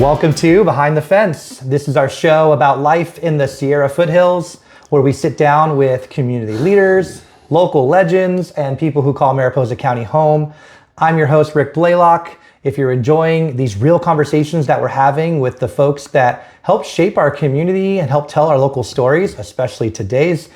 Welcome to Behind the Fence. This is our show about life in the Sierra foothills, where we sit down with community leaders, local legends, and people who call Mariposa County home. I'm your host, Rick Blaylock. If you're enjoying these real conversations that we're having with the folks that help shape our community and help tell our local stories, especially today's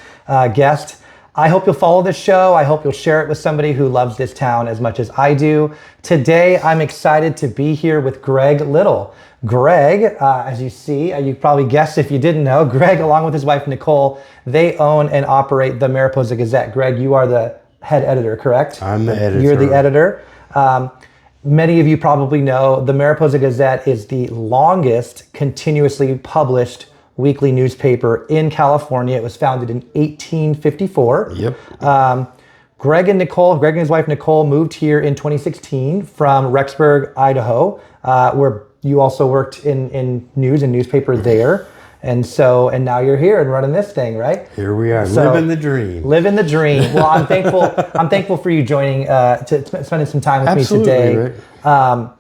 guest, I hope you'll follow this show. I hope you'll share it with somebody who loves this town as much as I do. Today, I'm excited to be here with Greg Little. Greg, as you see, you probably guessed if you didn't know, Greg, along with his wife, Nicole, they own and operate the Mariposa Gazette. Greg, you are the head editor, correct? I'm the editor. You're the editor. Many of you probably know the Mariposa Gazette is the longest continuously published weekly newspaper in California. It was founded in 1854. Yep. Greg and his wife Nicole moved here in 2016 from Rexburg, Idaho, where you also worked in news and newspaper there. And now you're here and running this thing, right? Here we are, living the dream. Living the dream. Well, I'm thankful for you joining, spending some time with Absolutely, me today. Right.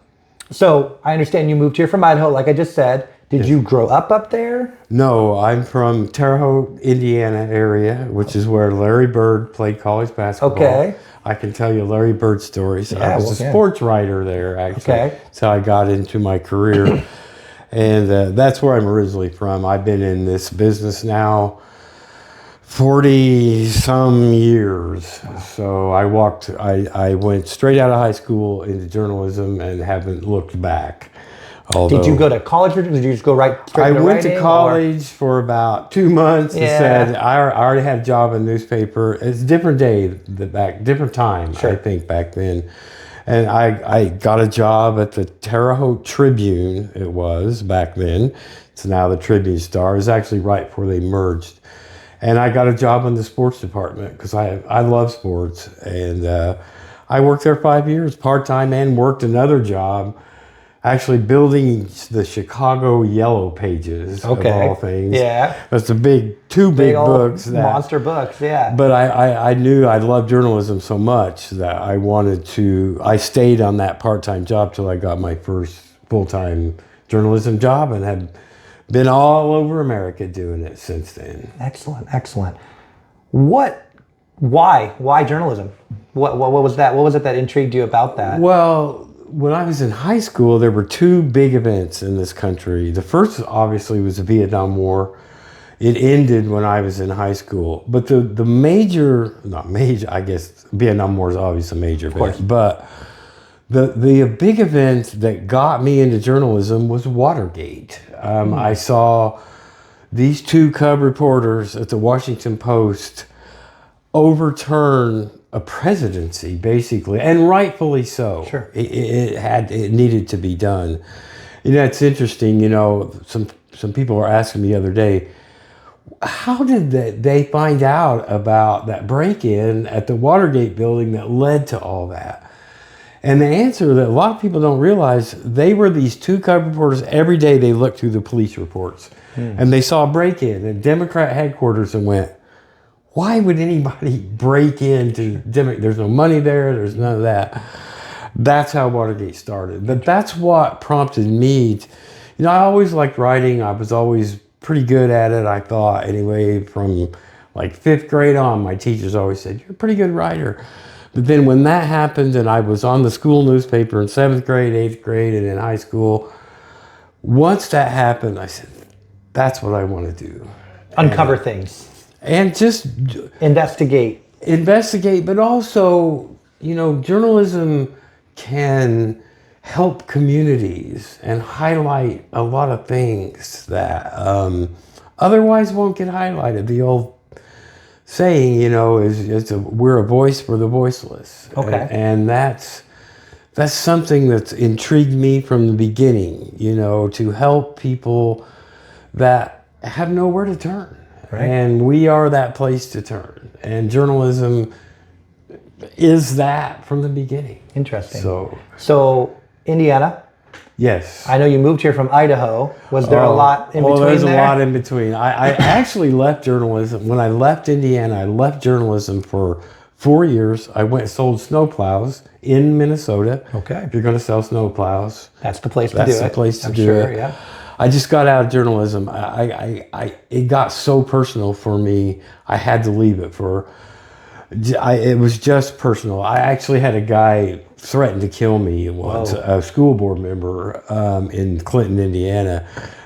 So I understand you moved here from Idaho, like I just said. Did you grow up there? No, I'm from Terre Haute, Indiana area, which is where Larry Bird played college basketball. Okay. I can tell you Larry Bird stories. Yeah, I was a sports writer there, actually. Okay. So I got into my career. And that's where I'm originally from. I've been in this business now 40 some years. So I went straight out of high school into journalism and haven't looked back. Although, did you go to college or did you just go straight I into went to writing, college for about 2 months and Yeah. said, I already had a job in newspaper. It's a different day, different time, Sure. I think, back then. And I got a job at the Terre Haute Tribune, it was back then. It's now the Tribune Star. It was actually right before they merged. And I got a job in the sports department because I love sports. And I worked there 5 years, part-time, and worked another job, actually building the Chicago Yellow Pages, of all things. Yeah. That's two big books. Monster books, yeah. But I knew I loved journalism so much that I stayed on that part-time job till I got my first full-time journalism job and have been all over America doing it since then. Excellent. Why journalism? What was that? What was it that intrigued you about that? Well, when I was in high school, there were two big events in this country. The first, obviously, was the Vietnam War. It ended when I was in high school. But I guess Vietnam War is obviously a major event. But the big event that got me into journalism was Watergate. I saw these two cub reporters at the Washington Post overturn a presidency, basically, and rightfully so. Sure. It needed to be done. It's interesting. Some people were asking me the other day, how did they find out about that break-in at the Watergate building that led to all that? And the answer that a lot of people don't realize, they were these two cub reporters. Every day they looked through the police reports and they saw a break-in at Democrat headquarters and went, why would anybody break into Democrat? There's no money there. There's none of that. That's how Watergate started. But that's what prompted me. I always liked writing. I was always pretty good at it, I thought. Anyway, from like 5th grade on, my teachers always said, you're a pretty good writer. But then when that happened and I was on the school newspaper in 7th grade, 8th grade, and in high school, once that happened, I said, that's what I want to do. Uncover things. And just investigate, but also, journalism can help communities and highlight a lot of things that otherwise won't get highlighted. The old saying, is we're a voice for the voiceless. Okay. And that's something that's intrigued me from the beginning, to help people that have nowhere to turn. Right. And we are that place to turn. And journalism is that from the beginning. Interesting. So Indiana. Yes. I know you moved here from Idaho. Was there a lot in between there's there? a lot in between. I actually left journalism. When I left Indiana, I left journalism for 4 years. I went and sold snowplows in Minnesota. Okay. If you're going to sell snowplows, That's the place to do it. that's the place to I'm do sure, it. yeah. I just got out of journalism. It got so personal for me. I had to leave it it was just personal. I actually had a guy threaten to kill me once, a school board member in Clinton, Indiana.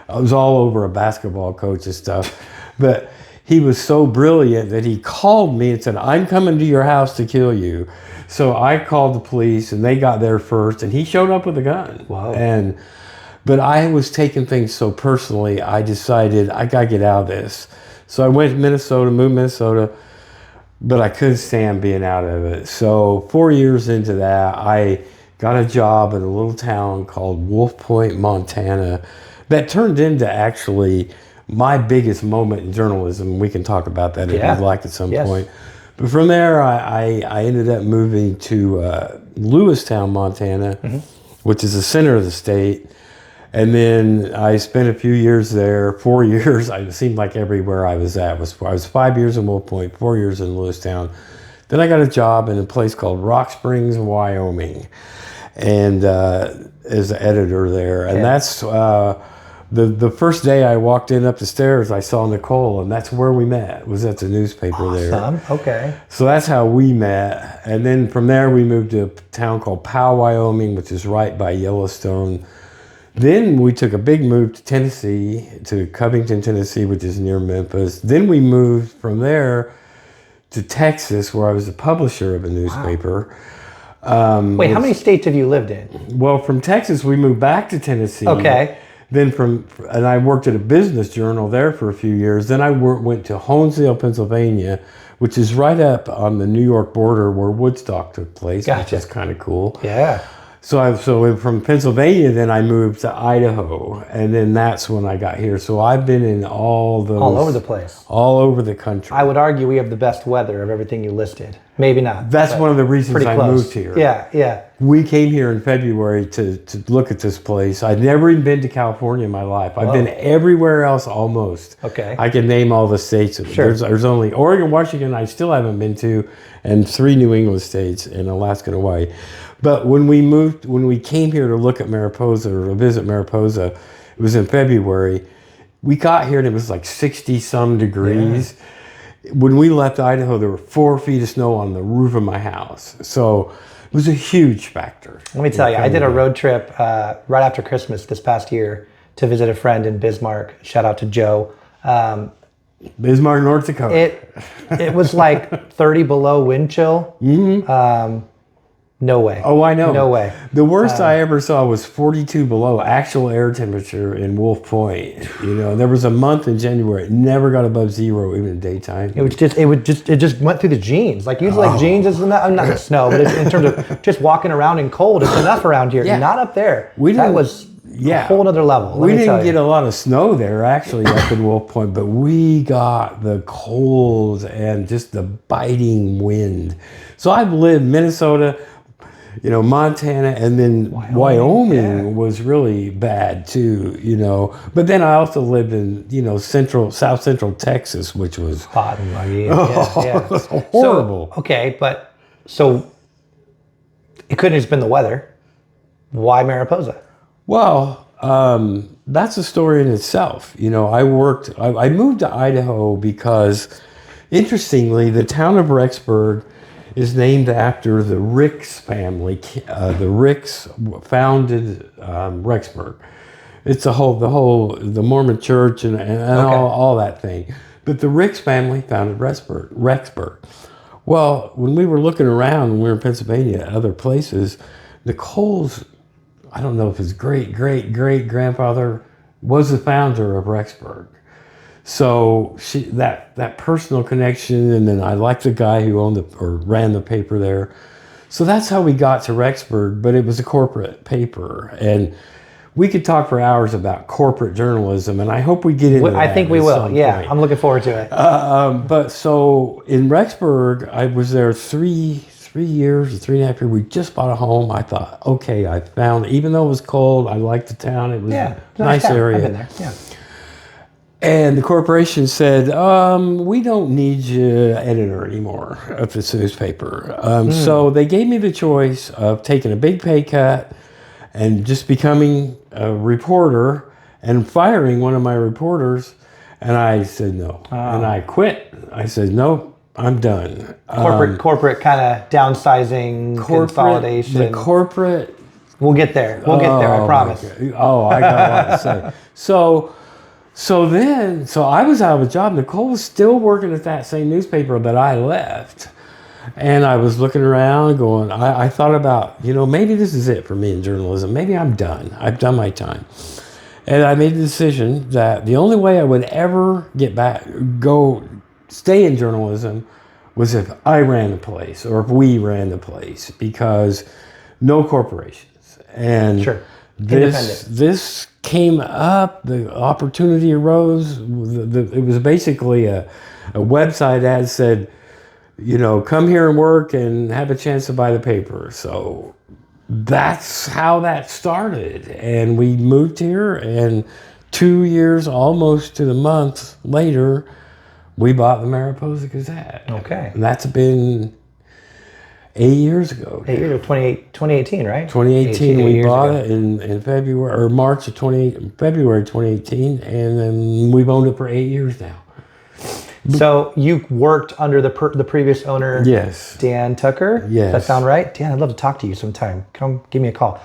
I was all over a basketball coach and stuff. But he was so brilliant that he called me and said, I'm coming to your house to kill you. So I called the police and they got there first and he showed up with a gun. Wow. But I was taking things so personally, I decided I got to get out of this. So I went to Minnesota, moved to Minnesota, but I couldn't stand being out of it. So 4 years into that, I got a job in a little town called Wolf Point, Montana, that turned into actually my biggest moment in journalism. We can talk about that if you'd like at some point. But from there, I ended up moving to Lewistown, Montana, which is the center of the state. And then I spent a few years there, 4 years. It seemed like everywhere I was at. I was 5 years in Wolf Point, 4 years in Lewistown. Then I got a job in a place called Rock Springs, Wyoming, and as the editor there. And that's the first day I walked in up the stairs, I saw Nicole, and that's where we met. It was at the newspaper there. Okay. So that's how we met. And then from there, we moved to a town called Powell, Wyoming, which is right by Yellowstone. Then we took a big move to Tennessee, to Covington, Tennessee, which is near Memphis. Then we moved from there to Texas, where I was a publisher of a newspaper. Wait, how many states have you lived in? Well, from Texas, we moved back to Tennessee. Okay. Then and I worked at a business journal there for a few years. Then I went to Honesdale, Pennsylvania, which is right up on the New York border where Woodstock took place, which is kind of cool. Yeah. So from Pennsylvania, then I moved to Idaho, and then that's when I got here. So I've been in all over the place, all over the country. I would argue we have the best weather of everything you listed. Maybe not. That's one of the reasons I moved here. Yeah. We came here in February to look at this place. I'd never even been to California in my life. I've been everywhere else almost. Okay. I can name all the states. Sure. There's only Oregon, Washington, I still haven't been to, and 3 New England states, and Alaska and Hawaii. But when we came here to look at Mariposa or to visit Mariposa, it was in February. We got here and it was like 60 some degrees. Yeah. When we left Idaho, there were 4 feet of snow on the roof of my house. So it was a huge factor. Let me tell you, I did a road trip right after Christmas this past year to visit a friend in Bismarck. Shout out to Joe. Bismarck, North Dakota. It was like 30 below wind chill. Mm-hmm. No way. Oh, I know. No way. The worst I ever saw was 42 below actual air temperature in Wolf Point. You know, there was a month in January it never got above 0 even in daytime. It just went through the jeans. Like usually like jeans is not the snow, but in terms of just walking around in cold, it's enough around here. Yeah. Not up there. That was a whole other level. We didn't get a lot of snow there actually up in Wolf Point, but we got the cold and just the biting wind. So I've lived Minnesota, you know, Montana, and then Wyoming was really bad too, you know. But then I also lived in, you know, South Central Texas, which was hot and muggy. It was horrible. So it couldn't have just been the weather. Why Mariposa? Well, that's a story in itself. You know, I moved to Idaho because, interestingly, the town of Rexburg is named after the Ricks family. The Ricks founded Rexburg. It's the Mormon church and all that thing. But the Ricks family founded Rexburg. Well, when we were looking around, when we were in Pennsylvania, other places, Nicole's, I don't know if his great-great-great-grandfather was the founder of Rexburg. So that personal connection, and then I liked the guy who ran the paper there. So that's how we got to Rexburg, but it was a corporate paper. And we could talk for hours about corporate journalism, and I hope we get into that. I think we will, yeah. I'm looking forward to it. But so in Rexburg, I was there 3 years, 3.5 years. We just bought a home. I thought, okay, I found, even though it was cold, I liked the town. It was a nice area. I've been there, yeah. And the corporation said, we don't need you editor anymore of this newspaper. So they gave me the choice of taking a big pay cut and just becoming a reporter and firing one of my reporters. And I said no. And I quit. I said, no, I'm done. Corporate kind of downsizing, consolidation. The corporate. We'll get there. We'll get there, I promise. I got a lot to say. So I was out of a job. Nicole was still working at that same newspaper that I left. And I was looking around going, I thought about, maybe this is it for me in journalism. Maybe I'm done. I've done my time. And I made the decision that the only way I would ever stay in journalism was if I ran the place or if we ran the place, because no corporations. And sure. This came up, the opportunity arose. It was basically a website ad said, come here and work and have a chance to buy the paper. So that's how that started. And we moved here, and 2 years, almost to the month later, we bought the Mariposa Gazette. Okay. And that's been 8 years ago. 8 years, 2018, right? 2018, we bought it in February, or March of February 2018, and then we've owned it for 8 years now. So you worked under the previous owner, yes, Dan Tucker. Yes. Does that sound right? Dan, I'd love to talk to you sometime. Come give me a call.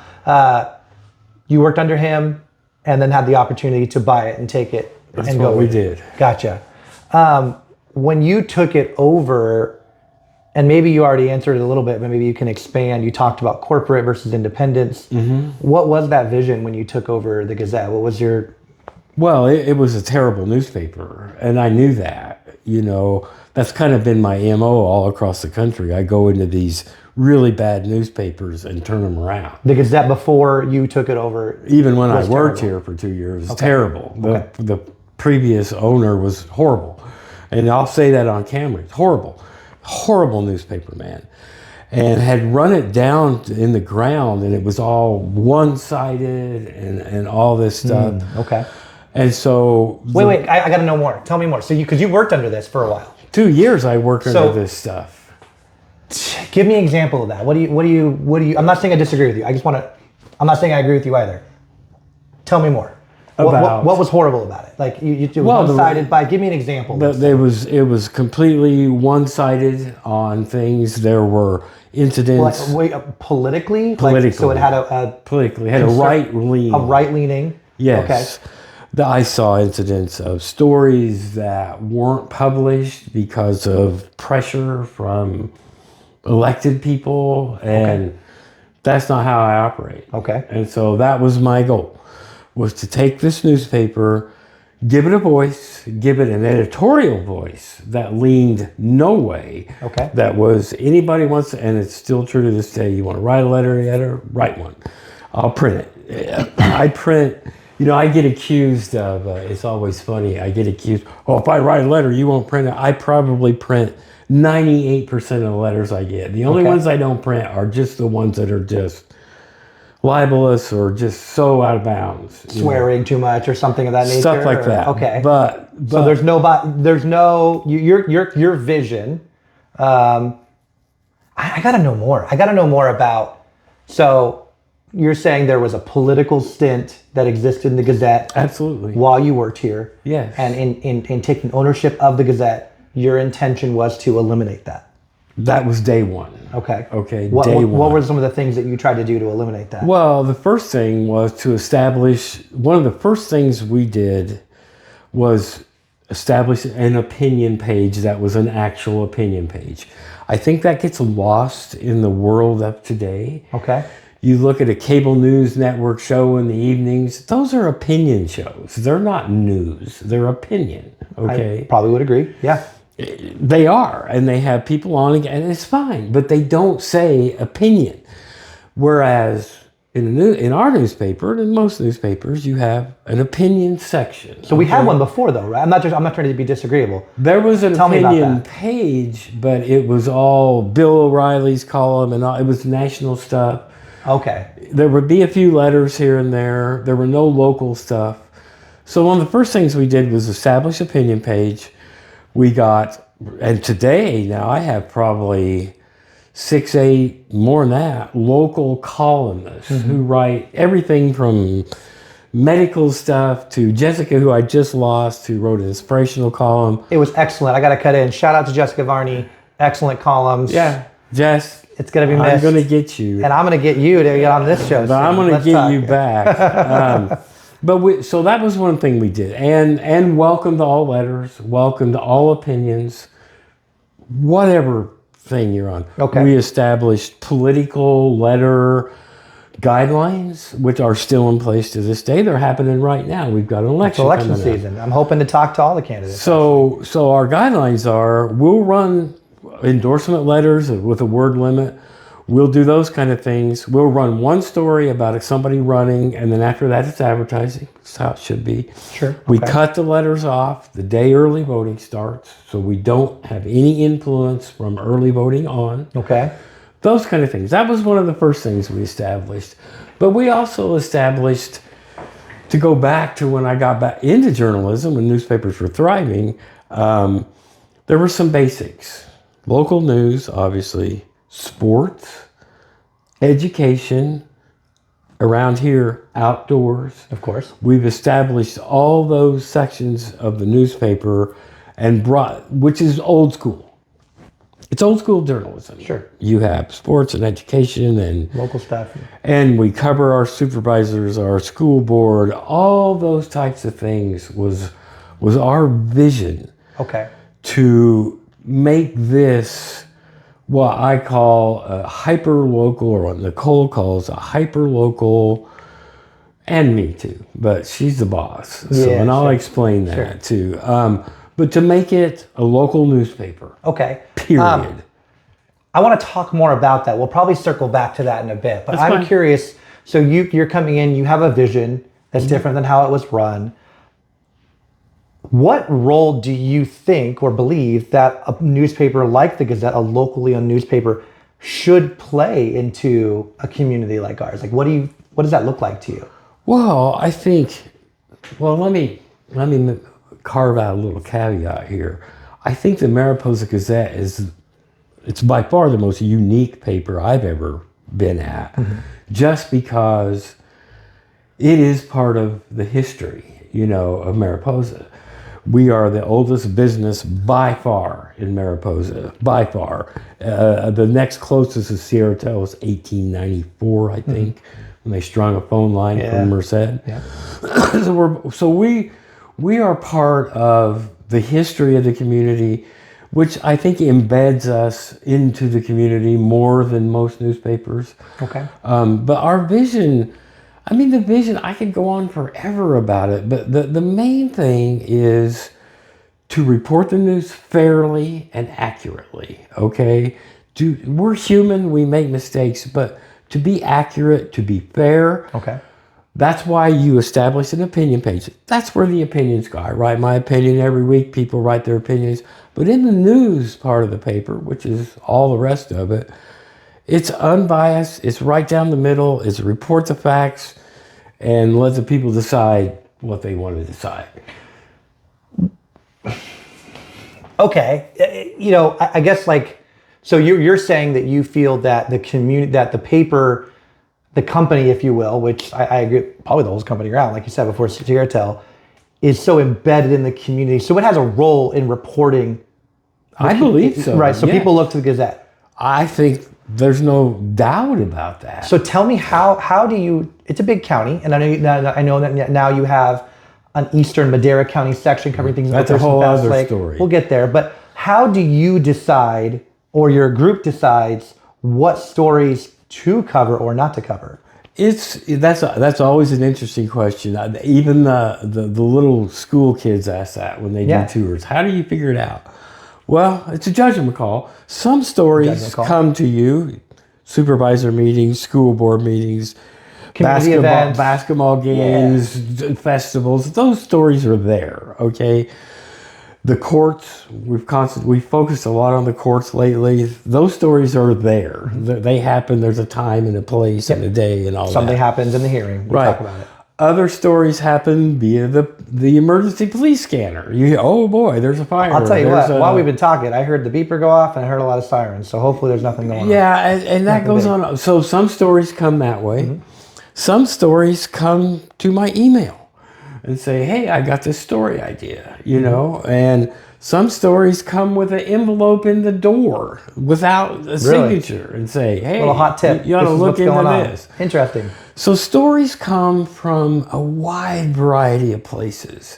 You worked under him, and then had the opportunity to buy it and take it. That's what we did. Gotcha. When you took it over, and maybe you already answered it a little bit, but maybe you can expand. You talked about corporate versus independence. Mm-hmm. What was that vision when you took over the Gazette? What was your... Well, it was a terrible newspaper, and I knew that. That's kind of been my MO all across the country. I go into these really bad newspapers and turn them around. The Gazette before you took it over? Even when I worked here for 2 years, it's terrible. The previous owner was horrible. And I'll say that on camera. It's horrible newspaper, man. And had run it down in the ground, and it was all one-sided and all this stuff. Okay. And so... Wait, I got to know more. Tell me more. So because you worked under this for a while. 2 years I worked under this stuff. Give me an example of that. What do you, I'm not saying I disagree with you. I'm not saying I agree with you either. Tell me more. What was horrible about it? Like you one-sided by, give me an example. It was completely one-sided on things. There were incidents. Politically? Politically. So it had a politically had a right leaning. A right leaning. Yes. Okay. I saw incidents of stories that weren't published because of pressure from elected people, and that's not how I operate. Okay. And so that was my goal, was to take this newspaper, give it a voice, give it an editorial voice that leaned no way. Okay. That was anybody wants to, and it's still true to this day. You want to write a letter to the editor, write one. I'll print it. I print. I get accused of, it's always funny, I get accused, if I write a letter, you won't print it. I probably print 98% of the letters I get. The only ones I don't print are just the ones that are just libelous or just so out of bounds. Swearing too much or something of that nature? Stuff like that. Okay. But so there's no, your vision. I got to know more. I got to know more about, so you're saying there was a political stint that existed in the Gazette. Absolutely. While you worked here. Yes. And in taking ownership of the Gazette, your intention was to eliminate that. That was day one. Okay. Day one. What What were some of the things that you tried to do to eliminate that? Well, the first thing was to establish, one of the first things we did was establish an opinion page that was an actual opinion page. I think that gets lost in the world of today. Okay. You look at a cable news network show in the evenings, those are opinion shows. They're not news, they're opinion, okay? I probably would agree, yeah. They are, and they have people on, and it's fine, but they don't say opinion. Whereas in our newspaper, and in most newspapers, you have an opinion section. So we had one before though, right? I'm not trying to be disagreeable. There was an opinion page, but it was all Bill O'Reilly's column, and it was national stuff. Okay. There would be a few letters here and there. There were no local stuff. So one of the first things we did was establish opinion page. We got, and today now I have probably 6, 8, more than that, local columnists who write everything from medical stuff to Jessica, who I just lost, who wrote an inspirational column. It was excellent. I got to cut in. Shout out to Jessica Varney. Excellent columns. Yeah, Jess. It's going to be missed. I'm going to get you. And I'm going to get you to get on this show. But I'm going to get you back. So that was one thing we did. And welcome to all letters, welcome to all opinions, whatever thing you're on. Okay. We established political letter guidelines, which are still in place to this day. They're happening right now. We've got an election. It's election season. I'm hoping to talk to all the candidates. So our guidelines are, we'll run endorsement letters with a word limit. We'll do those kind of things. We'll run one story about somebody running, and then after that, it's advertising. That's how it should be. Sure. Okay. We cut the letters off the day early voting starts, so we don't have any influence from early voting on. Okay. Those kind of things. That was one of the first things we established. But we also established, to go back to when I got back into journalism, when newspapers were thriving, there were some basics. Local news, obviously, sports, education, around here, outdoors. Of course. We've established all those sections of the newspaper and which is old school. It's old school journalism. Sure. You have sports and education and local stuff. And we cover our supervisors, our school board, all those types of things was our vision. Okay. To make this what I call a hyper-local, or what Nicole calls a hyper-local, and me too, but she's the boss. So, Yeah, and I'll sure. explain that too. But to make it a local newspaper. Okay. Period. I want to talk more about that. We'll probably circle back to that in a bit. But That's I'm fine. curious. So you're coming in, you have a vision that's different than how it was run. What role do you think or believe that a newspaper like the Gazette, a locally owned newspaper, should play into a community like ours? Like, what does that look like to you? Well, I think, let me carve out a little caveat here. I think the Mariposa Gazette it's by far the most unique paper I've ever been at, just because it is part of the history, of Mariposa. We are the oldest business by far in Mariposa, by far. The next closest is Sierra Hotel was 1894, I think, when they strung a phone line from Merced. Yeah. So we are part of the history of the community, which I think embeds us into the community more than most newspapers. Okay. But our vision, the vision, I could go on forever about it, but the main thing is to report the news fairly and accurately, okay? We're human, we make mistakes, but to be accurate, to be fair. Okay. That's why you establish an opinion page. That's where the opinions go. I write my opinion every week. People write their opinions. But in the news part of the paper, which is all the rest of it, it's unbiased. It's right down the middle. It's a report the facts and let the people decide what they want to decide. Okay. I guess so you're saying that you feel that the community, that the paper, the company, if you will, which I agree, probably the whole company around, like you said before, Sierra Hotel, is so embedded in the community. So it has a role in reporting. I believe so. Right. So people look to the Gazette. I think there's no doubt about that. So tell me how do you, it's a big county, and I know that now you have an Eastern Madera County section covering things. That's a whole other story. We'll get there. But how do you decide, or your group decides, what stories to cover or not to cover? That's always an interesting question. Even the little school kids ask that when they do tours. How do you figure it out? Well, it's a judgment call. Some stories come to you, supervisor meetings, school board meetings, basketball games, festivals. Those stories are there, okay? The courts, we've focused a lot on the courts lately. Those stories are there. They happen. There's a time and a place and a day and all that. Something happens in the hearing. We talk about it. Other stories happen via the emergency police scanner. Oh boy, there's a fire. I'll tell you what, while we've been talking, I heard the beeper go off and I heard a lot of sirens. So hopefully there's nothing going on. Yeah, and that goes on. So some stories come that way. Mm-hmm. Some stories come to my email and say, hey, I got this story idea, you know, and some stories come with an envelope in the door without a signature and say, hey, little hot tip. You ought to look into this. Interesting. So stories come from a wide variety of places.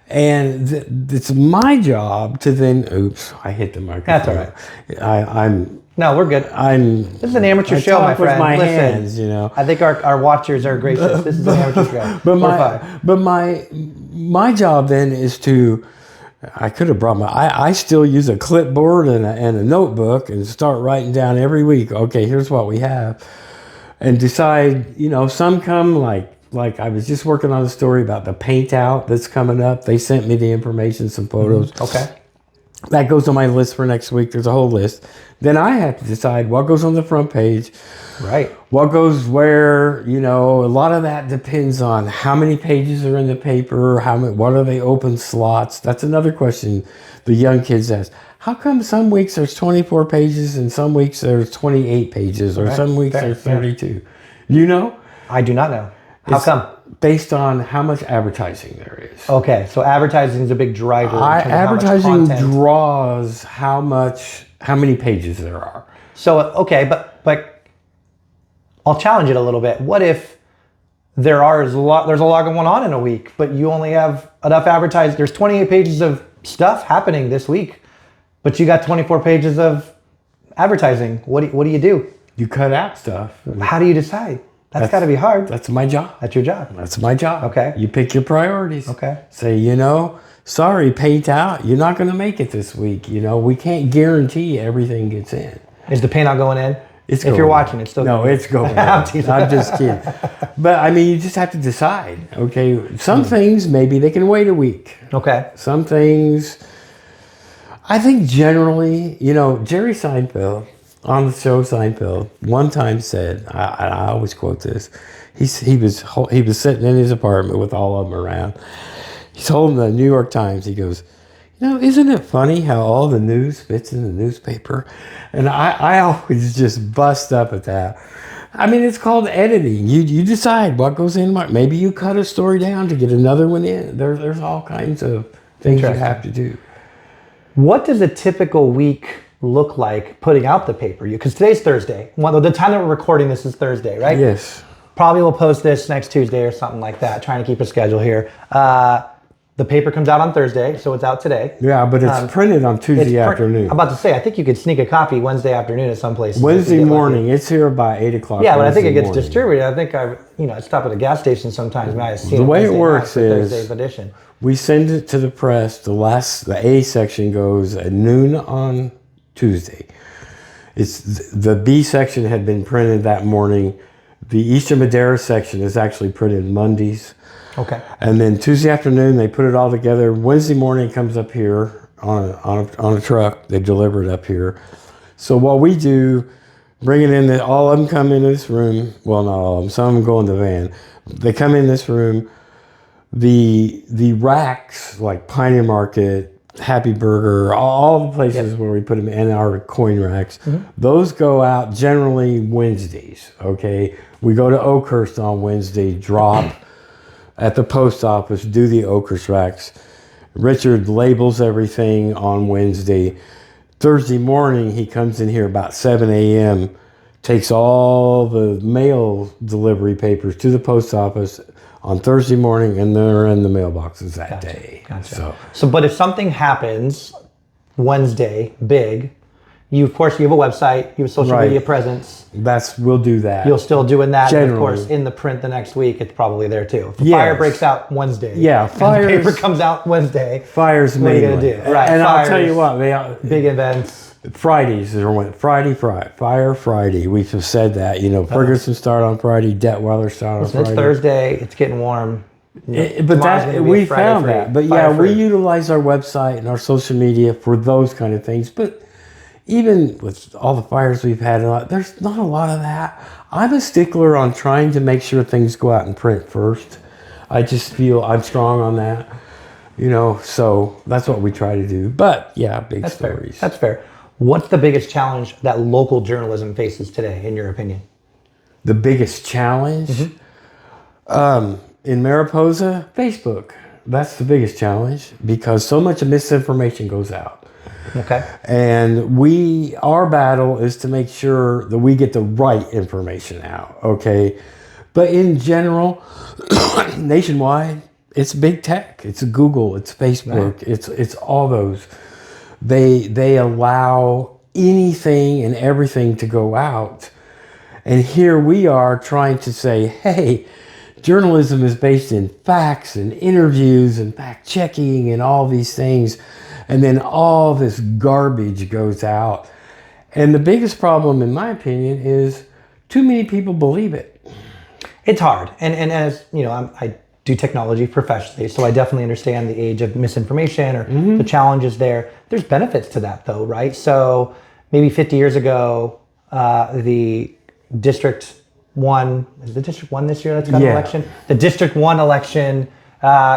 And it's my job to then, oops, I hit the microphone. That's all right. No, we're good. With my Listen, hands, you know. I think our watchers are gracious. This is an amateur show. But my job then is to, I could have brought I still use a clipboard and a notebook and start writing down every week. Okay, here's what we have. And decide, you know, some come like I was just working on a story about the paint out that's coming up. They sent me the information, some photos. Okay. That goes on my list for next week. There's a whole list. Then I have to decide what goes on the front page. Right. What goes where, you know, a lot of that depends on how many pages are in the paper, what are they open slots. That's another question the young kids ask. How come some weeks there's 24 pages and some weeks there's 28 pages or some weeks there's 32? You know? I do not know. How come? Based on how much advertising there is. Okay, so advertising is a big driver. Advertising draws how many pages there are. So, okay, but I'll challenge it a little bit. What if there's a lot going on in a week, but you only have enough advertising? There's 28 pages of stuff happening this week, but you got 24 pages of advertising. What do you do? You cut out stuff. How do you decide? That's got to be hard. That's my job. That's your job. That's my job. Okay. You pick your priorities. Okay. Say, you know, sorry, paint out. You're not going to make it this week. You know, we can't guarantee everything gets in. Is the paint out going in? If you're watching, it's still going in. No, it's going in. I'm just kidding. But, I mean, you just have to decide. Okay. Some things, maybe they can wait a week. Okay. Some things, I think generally, you know, Jerry Seinfeld, on the show Seinfeld, one time said, I always quote this, he was sitting in his apartment with all of them around. He's holding the New York Times. He goes, you know, isn't it funny how all the news fits in the newspaper? And I always just bust up at that. I mean, it's called editing. You decide what goes in. Maybe you cut a story down to get another one in. There's all kinds of things you have to do. What does a typical week look like putting out the paper? Because today's Thursday. Well, the time that we're recording this is Thursday, right? Yes. Probably we'll post this next Tuesday or something like that, trying to keep a schedule here. The paper comes out on Thursday, so it's out today. Yeah, but it's printed on Tuesday afternoon. I'm about to say, I think you could sneak a copy Wednesday afternoon at some places. Wednesday morning. It's here by 8 o'clock. Yeah, but I think it gets distributed. I think I stop at a gas station sometimes. The way it works is Thursday's edition. We send it to the press. The A section goes at noon on Tuesday. The B section had been printed that morning. The Eastern Madera section is actually printed Mondays. Okay. And then Tuesday afternoon, they put it all together. Wednesday morning, it comes up here on a truck. They deliver it up here. So what we do, bring it in. All of them come in this room. Well, not all of them. Some of them go in the van. They come in this room. The racks, like Pioneer Market, Happy Burger, all the places where we put them in our coin racks, those go out generally Wednesdays, okay? We go to Oakhurst on Wednesday, drop at the post office, do the Oakhurst racks. Richard labels everything on Wednesday. Thursday morning, he comes in here about 7 a.m., takes all the mail delivery papers to the post office on Thursday morning, and they're in the mailboxes that day. Gotcha. So, but if something happens Wednesday, big, of course, you have a website, you have a social media presence. We'll do that. You'll still doing that. Generally. And of course, in the print the next week, it's probably there too. If the fire breaks out Wednesday, and the paper comes out Wednesday, fires what are you going to do? Right. And I'll tell you what, big events. Fridays are Fire Friday. We've said that, Ferguson start on Friday, Detweiler start on Friday. It's Thursday. It's getting warm. But we found that. But we utilize our website and our social media for those kind of things. But even with all the fires we've had, there's not a lot of that. I'm a stickler on trying to make sure things go out in print first. I just feel I'm strong on that. So that's what we try to do. But yeah, big stories. Fair. That's fair. What's the biggest challenge that local journalism faces today, in your opinion? The biggest challenge in Mariposa, Facebook. That's the biggest challenge because so much misinformation goes out. Okay. And our battle is to make sure that we get the right information out. Okay. But in general, nationwide, it's big tech. It's Google. It's Facebook. Right. It's all those. They allow anything and everything to go out. And here we are trying to say, hey, journalism is based in facts and interviews and fact checking and all these things. And then all this garbage goes out. And the biggest problem, in my opinion, is too many people believe it. It's hard. And as you know, I do technology professionally, so I definitely understand the age of misinformation or the challenges there. There's benefits to that though, right? So maybe 50 years ago, the District 1, is the District 1 this year that's got an election? The District 1 election,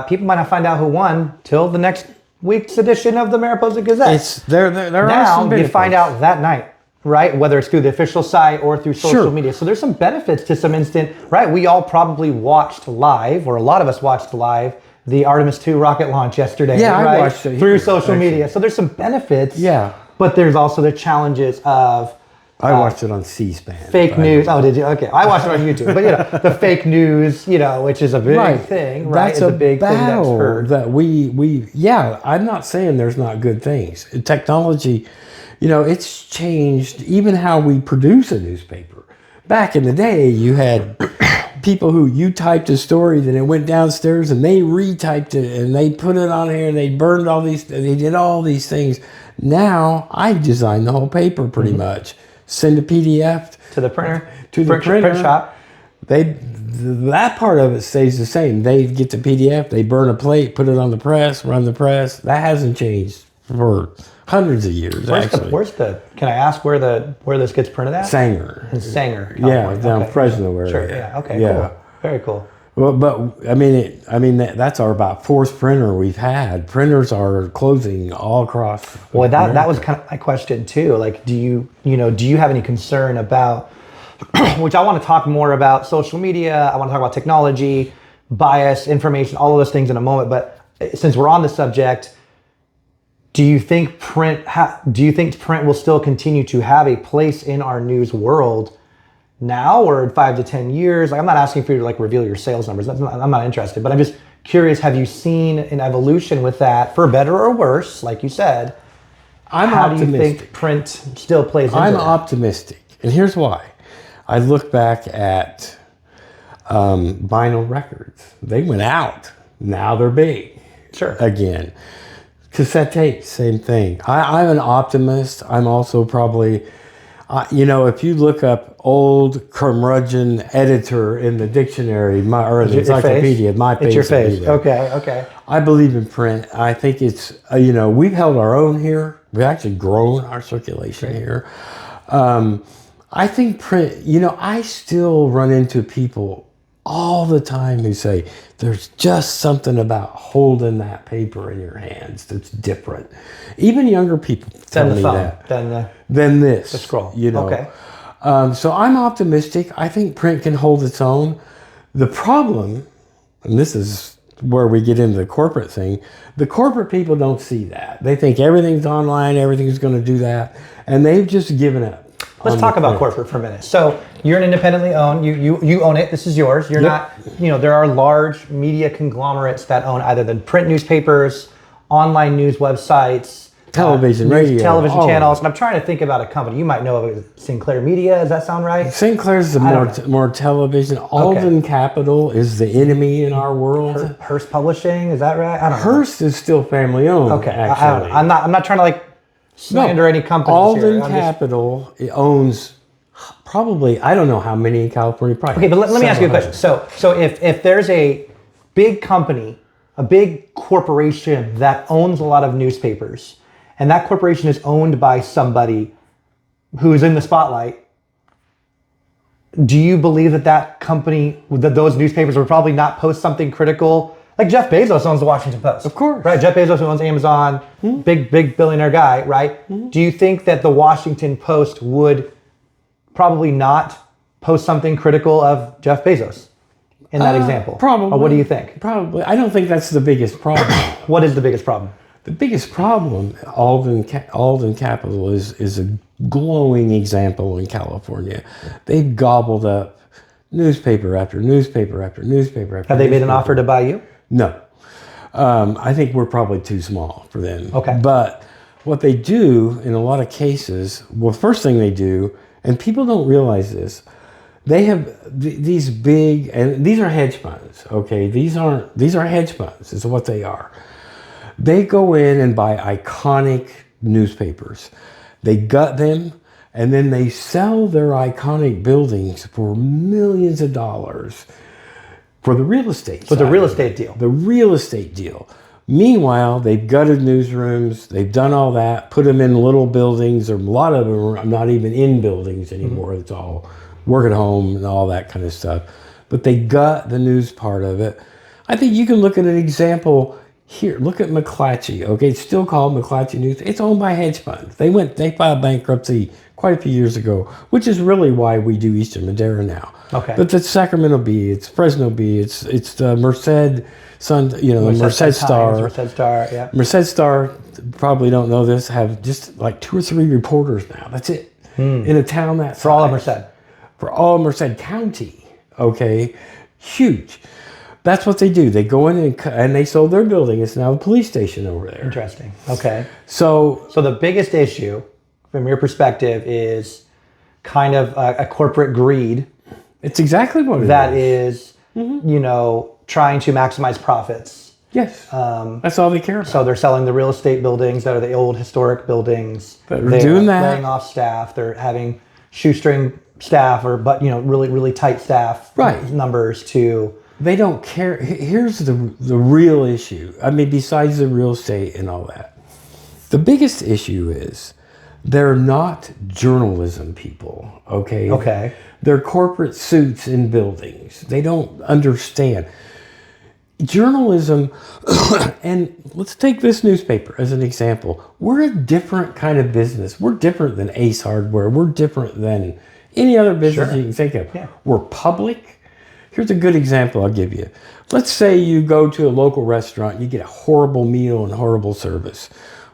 people might not find out who won till the next week's edition of the Mariposa Gazette. There now you find out that night. Right, whether it's through the official site or through social media. So there's some benefits to some instant, right? We all probably watched live, or a lot of us watched live, the Artemis 2 rocket launch yesterday. Yeah, right? I watched it through social media. So there's some benefits. Yeah. But there's also the challenges of I watched it on C-SPAN. Fake news. Oh, did you? Okay. I watched it on YouTube. But the fake news, which is a big thing, right? That's a big battle thing that's heard. That I'm not saying there's not good things. Technology, it's changed even how we produce a newspaper. Back in the day, you had people who you typed a story, then it went downstairs and they retyped it and they put it on here and they burned they did all these things. Now I design the whole paper pretty much. Send a PDF to the printer, print shop. That part of it stays the same. They get the PDF, they burn a plate, put it on the press, run the press. That hasn't changed for hundreds of years. Can I ask where this gets printed at? Sanger. In Sanger. Yeah, down Fresno area. Sure. Yeah. Okay. Yeah. Cool. Very cool. Well, but that's our about fourth printer we've had. Printers are closing all across. Well, that was kind of my question too. Like, do you have any concern about, which I want to talk more about social media. I want to talk about technology, bias, information, all of those things in a moment. But since we're on the subject, do you think print will still continue to have a place in our news world now or in 5 to 10 years? Like, I'm not asking for you to reveal your sales numbers. I'm not interested, but I'm just curious, have you seen an evolution with that for better or worse, like you said? How do you think print still plays into I'm that? optimistic, and here's why. I look back at vinyl records. They went out. Now they're big. Sure. Again. Cassette tape, same thing. I'm an optimist. I'm also probably... if you look up old curmudgeon editor in the dictionary or the encyclopedia, my face. It's your face. Okay. I believe in print. I think it's, we've held our own here. We've actually grown our circulation here. I think print, I still run into people all the time who say, there's just something about holding that paper in your hands that's different. Even younger people tell me that. Than this. The scroll. Okay. So I'm optimistic. I think print can hold its own. The problem, and this is where we get into the corporate thing, the corporate people don't see that. They think everything's online, everything's going to do that, and they've just given up. Let's talk about corporate for a minute. So you're an independently owned, you own it, this is yours. You're not, there are large media conglomerates that own either the print newspapers, online news websites, television, radio, television channels. And I'm trying to think about a company. You might know of it, Sinclair Media. Does that sound right? Sinclair's more television. Alden Capital is the enemy in our world. Hearst Publishing, is that right? I don't know. Hearst is still family owned. Okay, actually. I'm not trying to slander any companies. Alden Capital owns probably, I don't know how many in California. Okay, but let me ask you a question. So if there's a big company, a big corporation that owns a lot of newspapers, and that corporation is owned by somebody who's in the spotlight, do you believe that company, that those newspapers would probably not post something critical? Like Jeff Bezos owns the Washington Post. Of course. Right? Jeff Bezos who owns Amazon, big billionaire guy, right? Do you think that the Washington Post would probably not post something critical of Jeff Bezos in that example? Probably. Or what do you think? Probably. I don't think that's the biggest problem. What is the biggest problem? The biggest problem, Alden Capital is a glowing example in California. They've gobbled up newspaper after newspaper after newspaper after Have they made an offer to buy you? No. I think we're probably too small for them. Okay. But what they do in a lot of cases, well, first thing they do, and people don't realize this, they have these big, and these are hedge funds, okay? These are hedge funds, is what they are. They go in and buy iconic newspapers. They gut them, and then they sell their iconic buildings for millions of dollars for the real estate. For the real estate deal. The real estate deal. Meanwhile, they've gutted newsrooms, they've done all that, put them in little buildings, or a lot of them are not even in buildings anymore. It's all work at home and all that kind of stuff. But they gut the news part of it. I think you can look at an example here. Look at McClatchy, okay? It's still called McClatchy News. It's owned by hedge funds. They filed bankruptcy quite a few years ago, which is really why we do Eastern Madera now. Okay. But it's Sacramento Bee, it's Fresno Bee, it's the Merced Sun, Merced Star. Merced Star, yeah. Merced Star, probably don't know this, have just like 2 or 3 reporters now. That's it. In a town that size. For all of Merced. For all of Merced County, okay? Huge. That's what they do. They go in and they sold their building. It's now a police station over there. Interesting. Okay. So the biggest issue from your perspective is kind of a corporate greed. it's exactly what it That is. is, trying to maximize profits. Yes. That's all they care about. So they're selling the real estate buildings that are the old historic buildings. They're They're doing that. laying off staff. They're having shoestring staff really, really tight staff Right. numbers to... They don't care. Here's the real issue. I mean, besides the real estate and all that, the biggest issue is they're not journalism people, okay? Okay. They're corporate suits in buildings. They don't understand. Journalism, and let's take this newspaper as an example. We're a different kind of business. We're different than Ace Hardware. We're different than any other business Sure. you can think of. Yeah. We're public. Here's a good example I'll give you. Let's say you go to a local restaurant, you get a horrible meal and horrible service.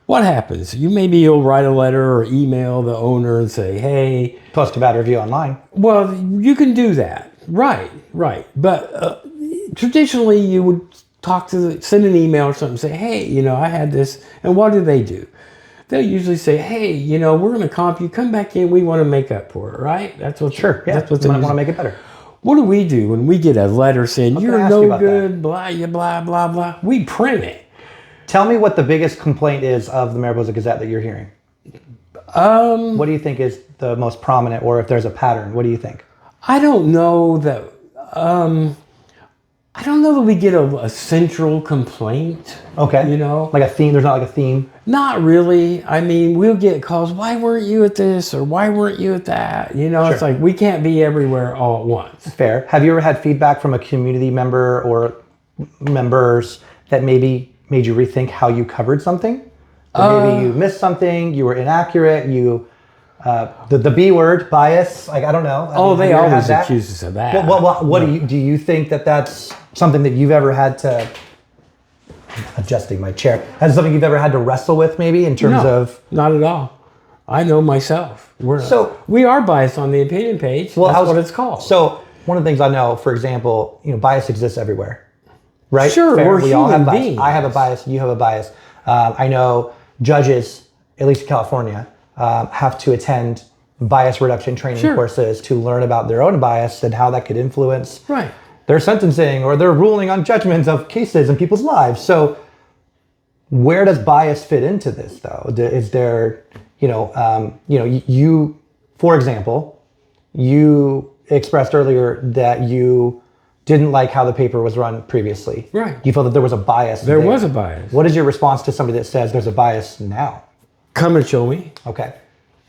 What happens? You'll write a letter or email the owner and say, hey. Post a bad review online. Well, you can do that. Right. But traditionally you would send an email or something and say, hey, I had this. And what do? They'll usually say, hey, we're going to comp you. Come back in. We want to make up for it, right? That's what. Sure. Yeah. That's what they want to make it better. What do we do when we get a letter saying you're ask you no about good, blah, blah, blah? We print it. Tell me what the biggest complaint is of the Mariposa Gazette that you're hearing. What do you think is the most prominent, or if there's a pattern, what do you think? I don't know that. I don't know that we get a central complaint. Okay. Like a theme. There's not like a theme. Not really. I mean, we'll get calls. Why weren't you at this, or why weren't you at that? It's like we can't be everywhere all at once. Fair. Have you ever had feedback from a community member or members that maybe made you rethink how you covered something? Or maybe you missed something, you were inaccurate, the B word, bias, like I don't know. They always accuse us of that. What do you think that's something that you've ever had to, adjusting my chair, that's something you've ever had to wrestle with maybe in terms of? Not at all. I know myself. We are biased on the opinion page. That's what it's called. So one of the things I know, for example, bias exists everywhere, right? Sure, Fair. we're We all have human bias. beings. I have a bias. You have a bias. I know judges, at least in California, have to attend bias reduction training courses to learn about their own bias and how that could influence their sentencing or their ruling on judgments of cases in people's lives. So where does bias fit into this, though? Is there, you, for example, you expressed earlier that you didn't like how the paper was run previously. Right. You felt that there was a bias There was a bias. What is your response to somebody that says there's a bias now? Come and show me. Okay.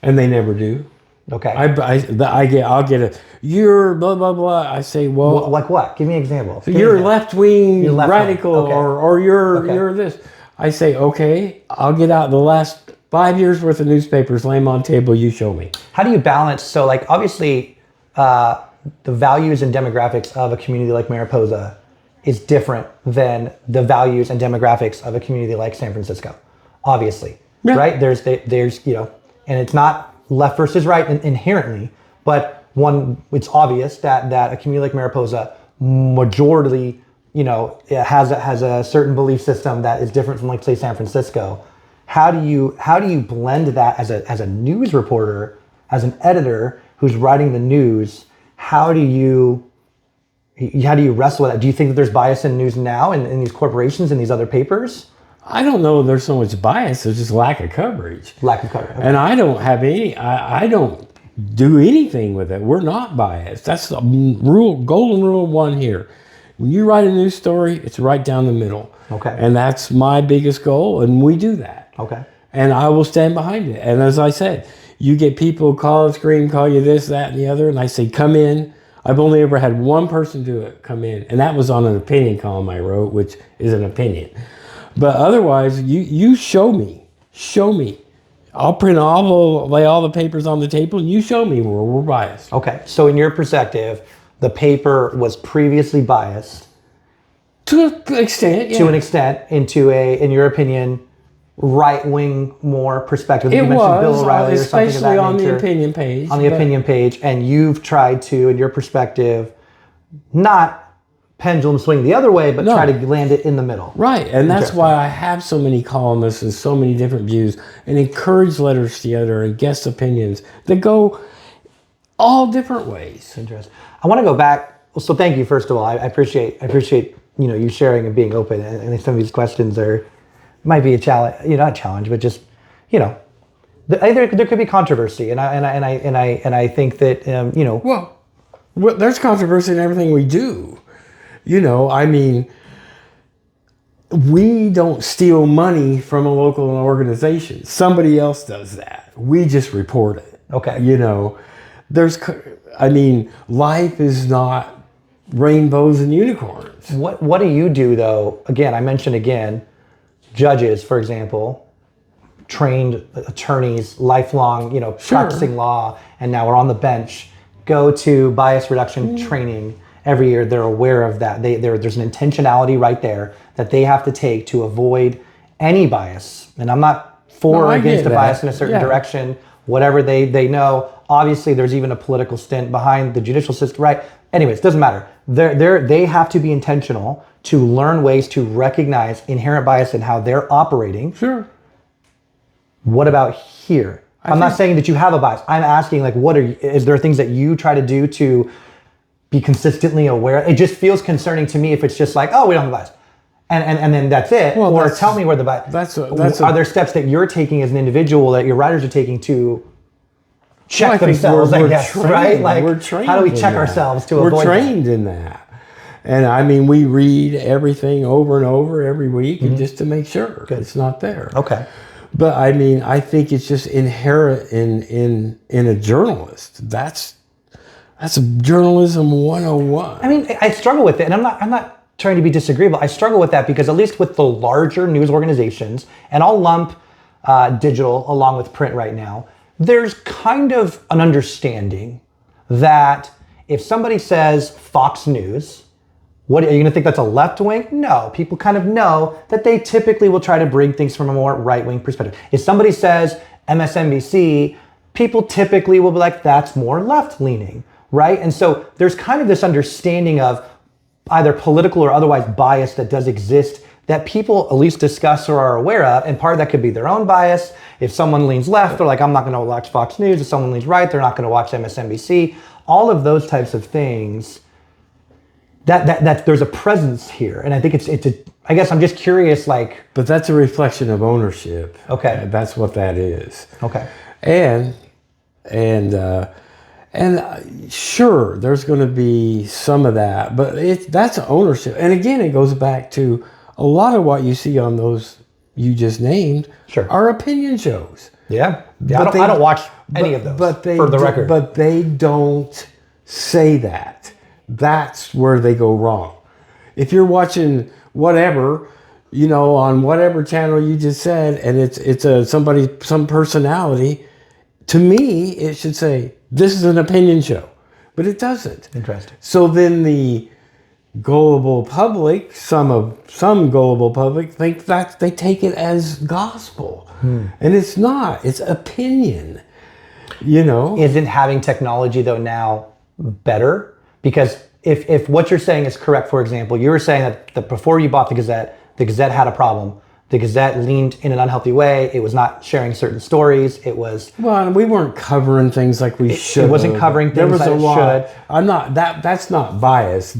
And they never do. Okay. I'll get a, you're blah, blah, blah. I say, well, Like what? Give me an example. you're left-wing You're left-wing. radical, Okay. or you're this. I say, okay, I'll get out the last 5 years worth of newspapers, lay them on the table, you show me. How do you balance? So like obviously the values and demographics of a community like Mariposa is different than the values and demographics of a community like San Francisco, obviously, yeah. Right? There's, and it's not left versus right inherently, but it's obvious that a community like Mariposa majority, has a certain belief system that is different from, like, say, San Francisco. How do you blend that as a news reporter, as an editor who's writing the news? How do you wrestle with that? Do you think that there's bias in news now in these corporations and these other papers? I don't know if there's so much bias. There's just lack of coverage. Lack of coverage. Okay. And I don't have any, I don't do anything with it. We're not biased. That's the golden rule 1 here. When you write a news story, it's right down the middle. Okay. And that's my biggest goal, and we do that. Okay. And I will stand behind it. And as I said, you get people call and scream, call you this, that, and the other, and I say, come in. I've only ever had one person do it, come in. And that was on an opinion column I wrote, which is an opinion. But otherwise, you show me. Show me. I'll lay all the papers on the table, and you show me where we're biased. Okay. So in your perspective, the paper was previously biased. To an extent, yeah. To an extent, into in your opinion, right-wing more perspective. It you mentioned Bill O'Reilly or something of especially that on nature, the opinion page. On the opinion page, and you've tried to, in your perspective, not pendulum swing the other way, but try to land it in the middle. Right, and that's why I have so many columnists and so many different views, and encourage letters to the editor and guest opinions that go all different ways. Interesting. I want to go back. So thank you, first of all. I appreciate you sharing and being open. And I think some of these questions might be a challenge, not a challenge, but just there could be controversy, and I think that Well, there's controversy in everything we do. We don't steal money from a local organization. Somebody else does that. We just report it. Okay. Life is not rainbows and unicorns. What do you do, though? Again, I mentioned judges, for example, trained attorneys, lifelong, practicing law, and now we're on the bench, go to bias reduction training every year. They're aware of that. There's an intentionality right there that they have to take to avoid any bias. And I'm not for or against a bias in a certain direction, whatever they know. Obviously, there's even a political stint behind the judicial system, right? Anyways, doesn't matter. They have to be intentional to learn ways to recognize inherent bias in how they're operating. Sure. What about here? I'm not saying that you have a bias. I'm asking, is there things that you try to do to be consistently aware? It just feels concerning to me if it's just like, oh, we don't have a bias. And then that's it. Well, or tell me where the bias. Are there steps that you're taking as an individual that your writers are taking to check themselves, I guess, right? We're trained. How do we check ourselves to avoid that? We're trained in that. And we read everything over and over every week just to make sure it's not there. Okay. But I think it's just inherent in a journalist. That's journalism 101. I struggle with it, and I'm not trying to be disagreeable. I struggle with that because at least with the larger news organizations, and I'll lump digital along with print right now, there's kind of an understanding that if somebody says Fox News, what are you going to think that's a left wing? No, people kind of know that they typically will try to bring things from a more right wing perspective. If somebody says MSNBC, people typically will be like, that's more left leaning, right? And so there's kind of this understanding of either political or otherwise bias that does exist that people at least discuss or are aware of. And part of that could be their own bias. If someone leans left, they're like, I'm not going to watch Fox News. If someone leans right, they're not going to watch MSNBC. All of those types of things. That there's a presence here, and I think I guess I'm just curious, But that's a reflection of ownership. Okay. That's what that is. Okay. And sure, there's going to be some of that, but that's ownership. And again, it goes back to a lot of what you see on those you just named Sure. are opinion shows. Yeah. Yeah. But I don't watch any of those, for the record. But they don't say that. That's where they go wrong. If you're watching whatever, on whatever channel you just said, and it's some personality, to me, it should say, this is an opinion show. But it doesn't. Interesting. So then the gullible public, some gullible public, think that they take it as gospel. And it's not. It's opinion. Isn't having technology, though, now better? Because if what you're saying is correct, for example, you were saying that before you bought the Gazette had a problem. The Gazette leaned in an unhealthy way. It was not sharing certain stories. It was... Well, we weren't covering things like we should. It wasn't covering things like it should. I'm not... That's not bias.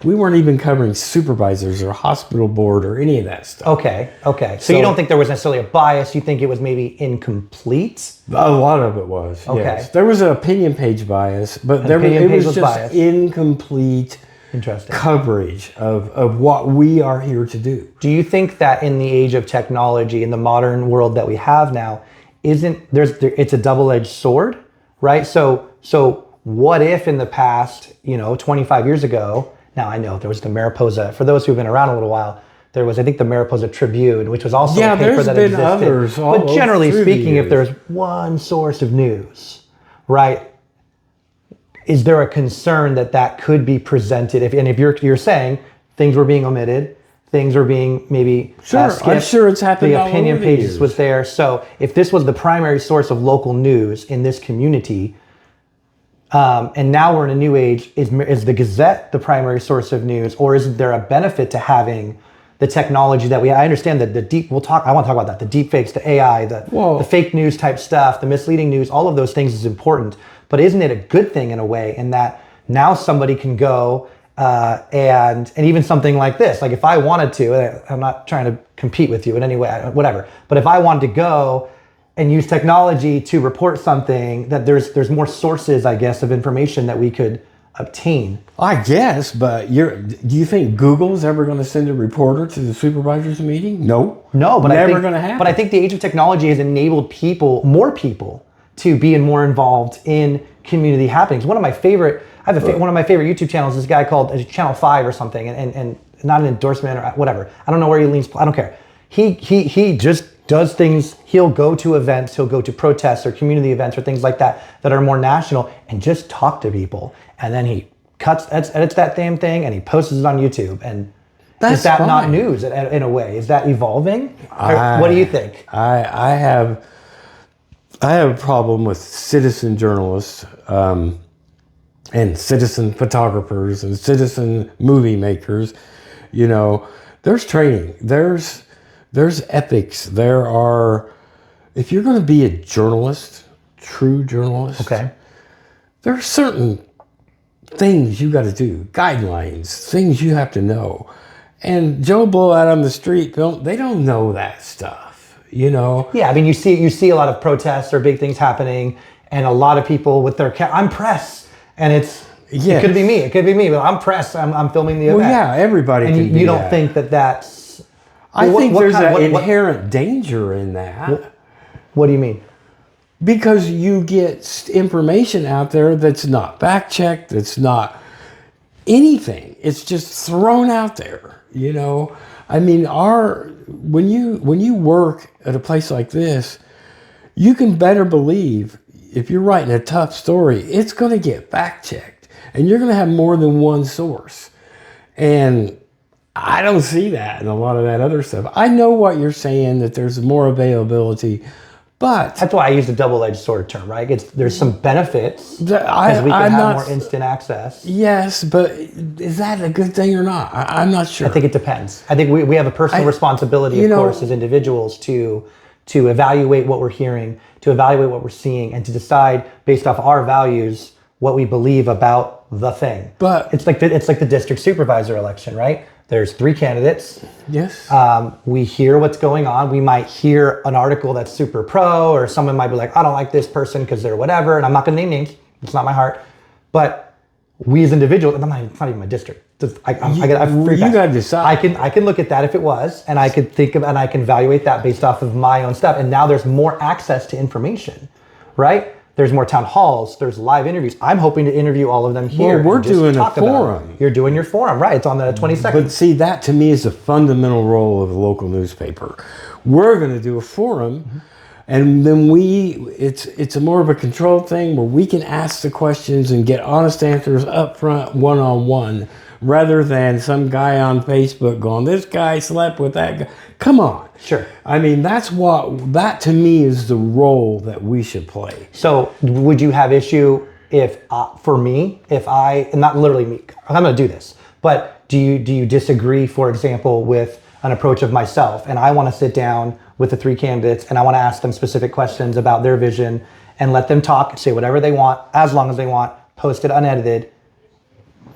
We weren't even covering supervisors or hospital board or any of that stuff. Okay. So you don't think there was necessarily a bias. You think it was maybe incomplete? A lot of it was, okay. Yes. There was an opinion page bias, but it was just biased. Incomplete... Interesting. Coverage of what we are here to do. Do you think that in the age of technology, in the modern world that we have now, it's a double-edged sword, right? So what if in the past, 25 years ago, now I know there was the Mariposa, for those who've been around a little while, there was, I think, the Mariposa Tribune, which was also a paper that existed. Others. But generally speaking, if there's one source of news, right? Is there a concern that could be presented? If you're saying things were being omitted, things were being maybe skipped, I'm sure it's happened. The opinion pages was there. So if this was the primary source of local news in this community, and now we're in a new age, is the Gazette the primary source of news, or is there a benefit to having the technology that I understand that I want to talk about that, the deep fakes, the AI, the fake news type stuff, the misleading news, all of those things is important. But isn't it a good thing in a way in that now somebody can go and even something like this, like if I wanted to, I'm not trying to compete with you in any way, whatever, but if I wanted to go and use technology to report something, that there's more sources, I guess, of information that we could obtain. I guess, but do you think Google's ever going to send a reporter to the supervisors meeting? No, but never going to happen. But I think the age of technology has enabled more people to be more involved in community happenings. One of my favorite YouTube channels is this guy called Channel 5 or something, and not an endorsement or whatever. I don't know where he leans. I don't care. He just does things. He'll go to events. He'll go to protests or community events or things like that are more national and just talk to people. And then he edits that damn thing and he posts it on YouTube. And is that not news in a way? Is that evolving? What do you think? I have a problem with citizen journalists and citizen photographers and citizen movie makers. There's training. There's ethics. If you're going to be a journalist, true journalist, okay, there are certain things you got to do, guidelines, things you have to know. And Joe Blow out on the street, they don't know that stuff. Yeah, I mean, you see a lot of protests or big things happening, and a lot of people with their I'm press, and it could be me, but I'm press. I'm filming the event. Well, yeah, everybody. And can you don't think that's? I think there's an inherent danger in that. What do you mean? Because you get information out there that's not fact checked, that's not anything. It's just thrown out there. I mean, when you work at a place like this, you can better believe if you're writing a tough story, it's going to get fact checked, and you're going to have more than one source. And I don't see that in a lot of that other stuff. I know what you're saying, that there's more availability, but that's why I used a double-edged sword term, right? There's some benefits because we can have more instant access. Yes, but is that a good thing or not? I'm not sure. I think it depends. I think we have a personal responsibility, of course, as individuals to evaluate what we're hearing, to evaluate what we're seeing, and to decide based off our values what we believe about the thing. But it's like the district supervisor election, right? There's 3 candidates. Yes. We hear what's going on. We might hear an article that's super pro, or someone might be like, I don't like this person because they're whatever, and I'm not going to name names. It's not my heart. But we as individuals, and it's not even my district. I have free You pass. got to decide. I can look at that if it was, and I could think of, and I can evaluate that based off of my own stuff. And now there's more access to information, right? There's more town halls. There's live interviews. I'm hoping to interview all of them here. Well, we're and just doing a talk about forum. it. You're doing your forum, right? It's on the 22nd. But see, that to me is a fundamental role of a local newspaper. We're going to do a forum, and then it's a more of a controlled thing where we can ask the questions and get honest answers up front, one-on-one, rather than some guy on Facebook going, this guy slept with that guy. Come on. Sure. I mean, that to me is the role that we should play. So would you have issue if, for me, and not literally me, I'm going to do this, but do you disagree, for example, with an approach of myself, and I want to sit down with the 3 candidates and I want to ask them specific questions about their vision and let them talk, say whatever they want, as long as they want, post it unedited.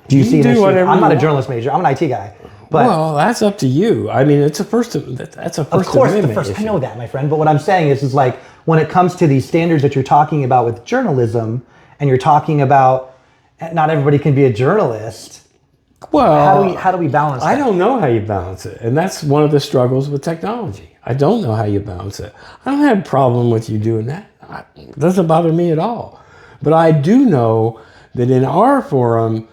Do you see an issue? I'm not a journalist major. I'm an IT guy. But well, that's up to you. I mean, that's a First Amendment issue. I know that, my friend. But what I'm saying is like when it comes to these standards that you're talking about with journalism, and you're talking about not everybody can be a journalist. Well, how do we balance that? I don't know how you balance it, and that's one of the struggles with technology. I don't know how you balance it. I don't have a problem with you doing that. It doesn't bother me at all. But I do know that in our forum,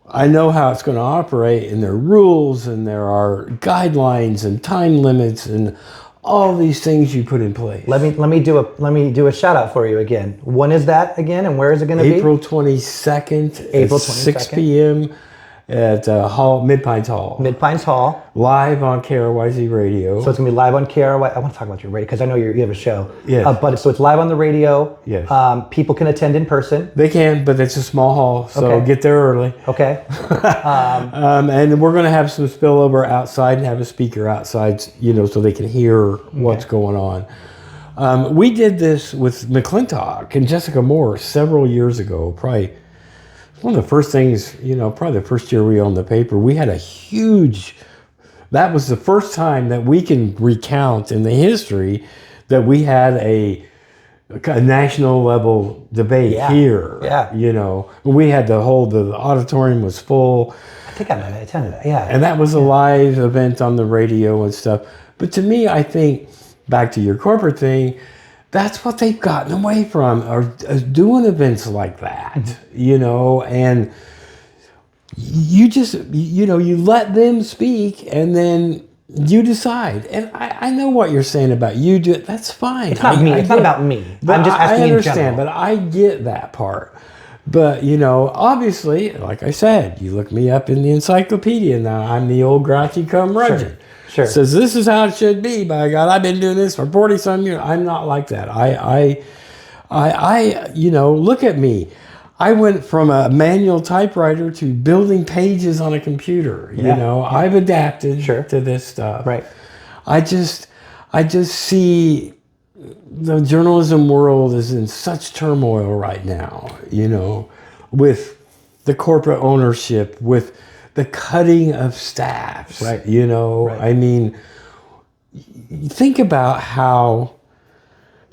I know how it's going to operate, and there are rules, and there are guidelines, and time limits, and all these things you put in place. Let me do a shout out for you again. When is that again, and where is it going to be? April 22nd. April 22nd. 6 p.m. at Mid-Pines Hall. Mid-Pines Hall. Live on KRYZ Radio. So it's going to be live on KRYZ. I want to talk about your radio because I know you have a show. Yes. So it's live on the radio. Yes. People can attend in person. They can, but it's a small hall, so get there early. Okay. And we're going to have some spillover outside and have a speaker outside, so they can hear what's going on. We did this with McClintock and Jessica Moore several years ago, probably one of the first things, probably the first year we owned the paper. We had that was the first time that we can recount in the history that we had a national level debate here. Yeah. We had the auditorium was full. I think I attended that, yeah. And that was a live event on the radio and stuff. But to me, I think, back to your corporate thing, that's what they've gotten away from, are doing events like that, and you just, you let them speak and then you decide. And I know what you're saying about you do it. That's fine. It's not me. It's not about me. I'm just asking I understand, in general. but I get that part. But, obviously, like I said, you look me up in the encyclopedia now. I'm the old grouchy curmudgeon. Sure. Says this is how it should be. By God, I've been doing this for 40-some years. I'm not like that. I look at me. I went from a manual typewriter to building pages on a computer. I've adapted to this stuff. Right. I just see the journalism world is in such turmoil right now. With the corporate ownership, with the cutting of staffs, right. Right. I mean, think about how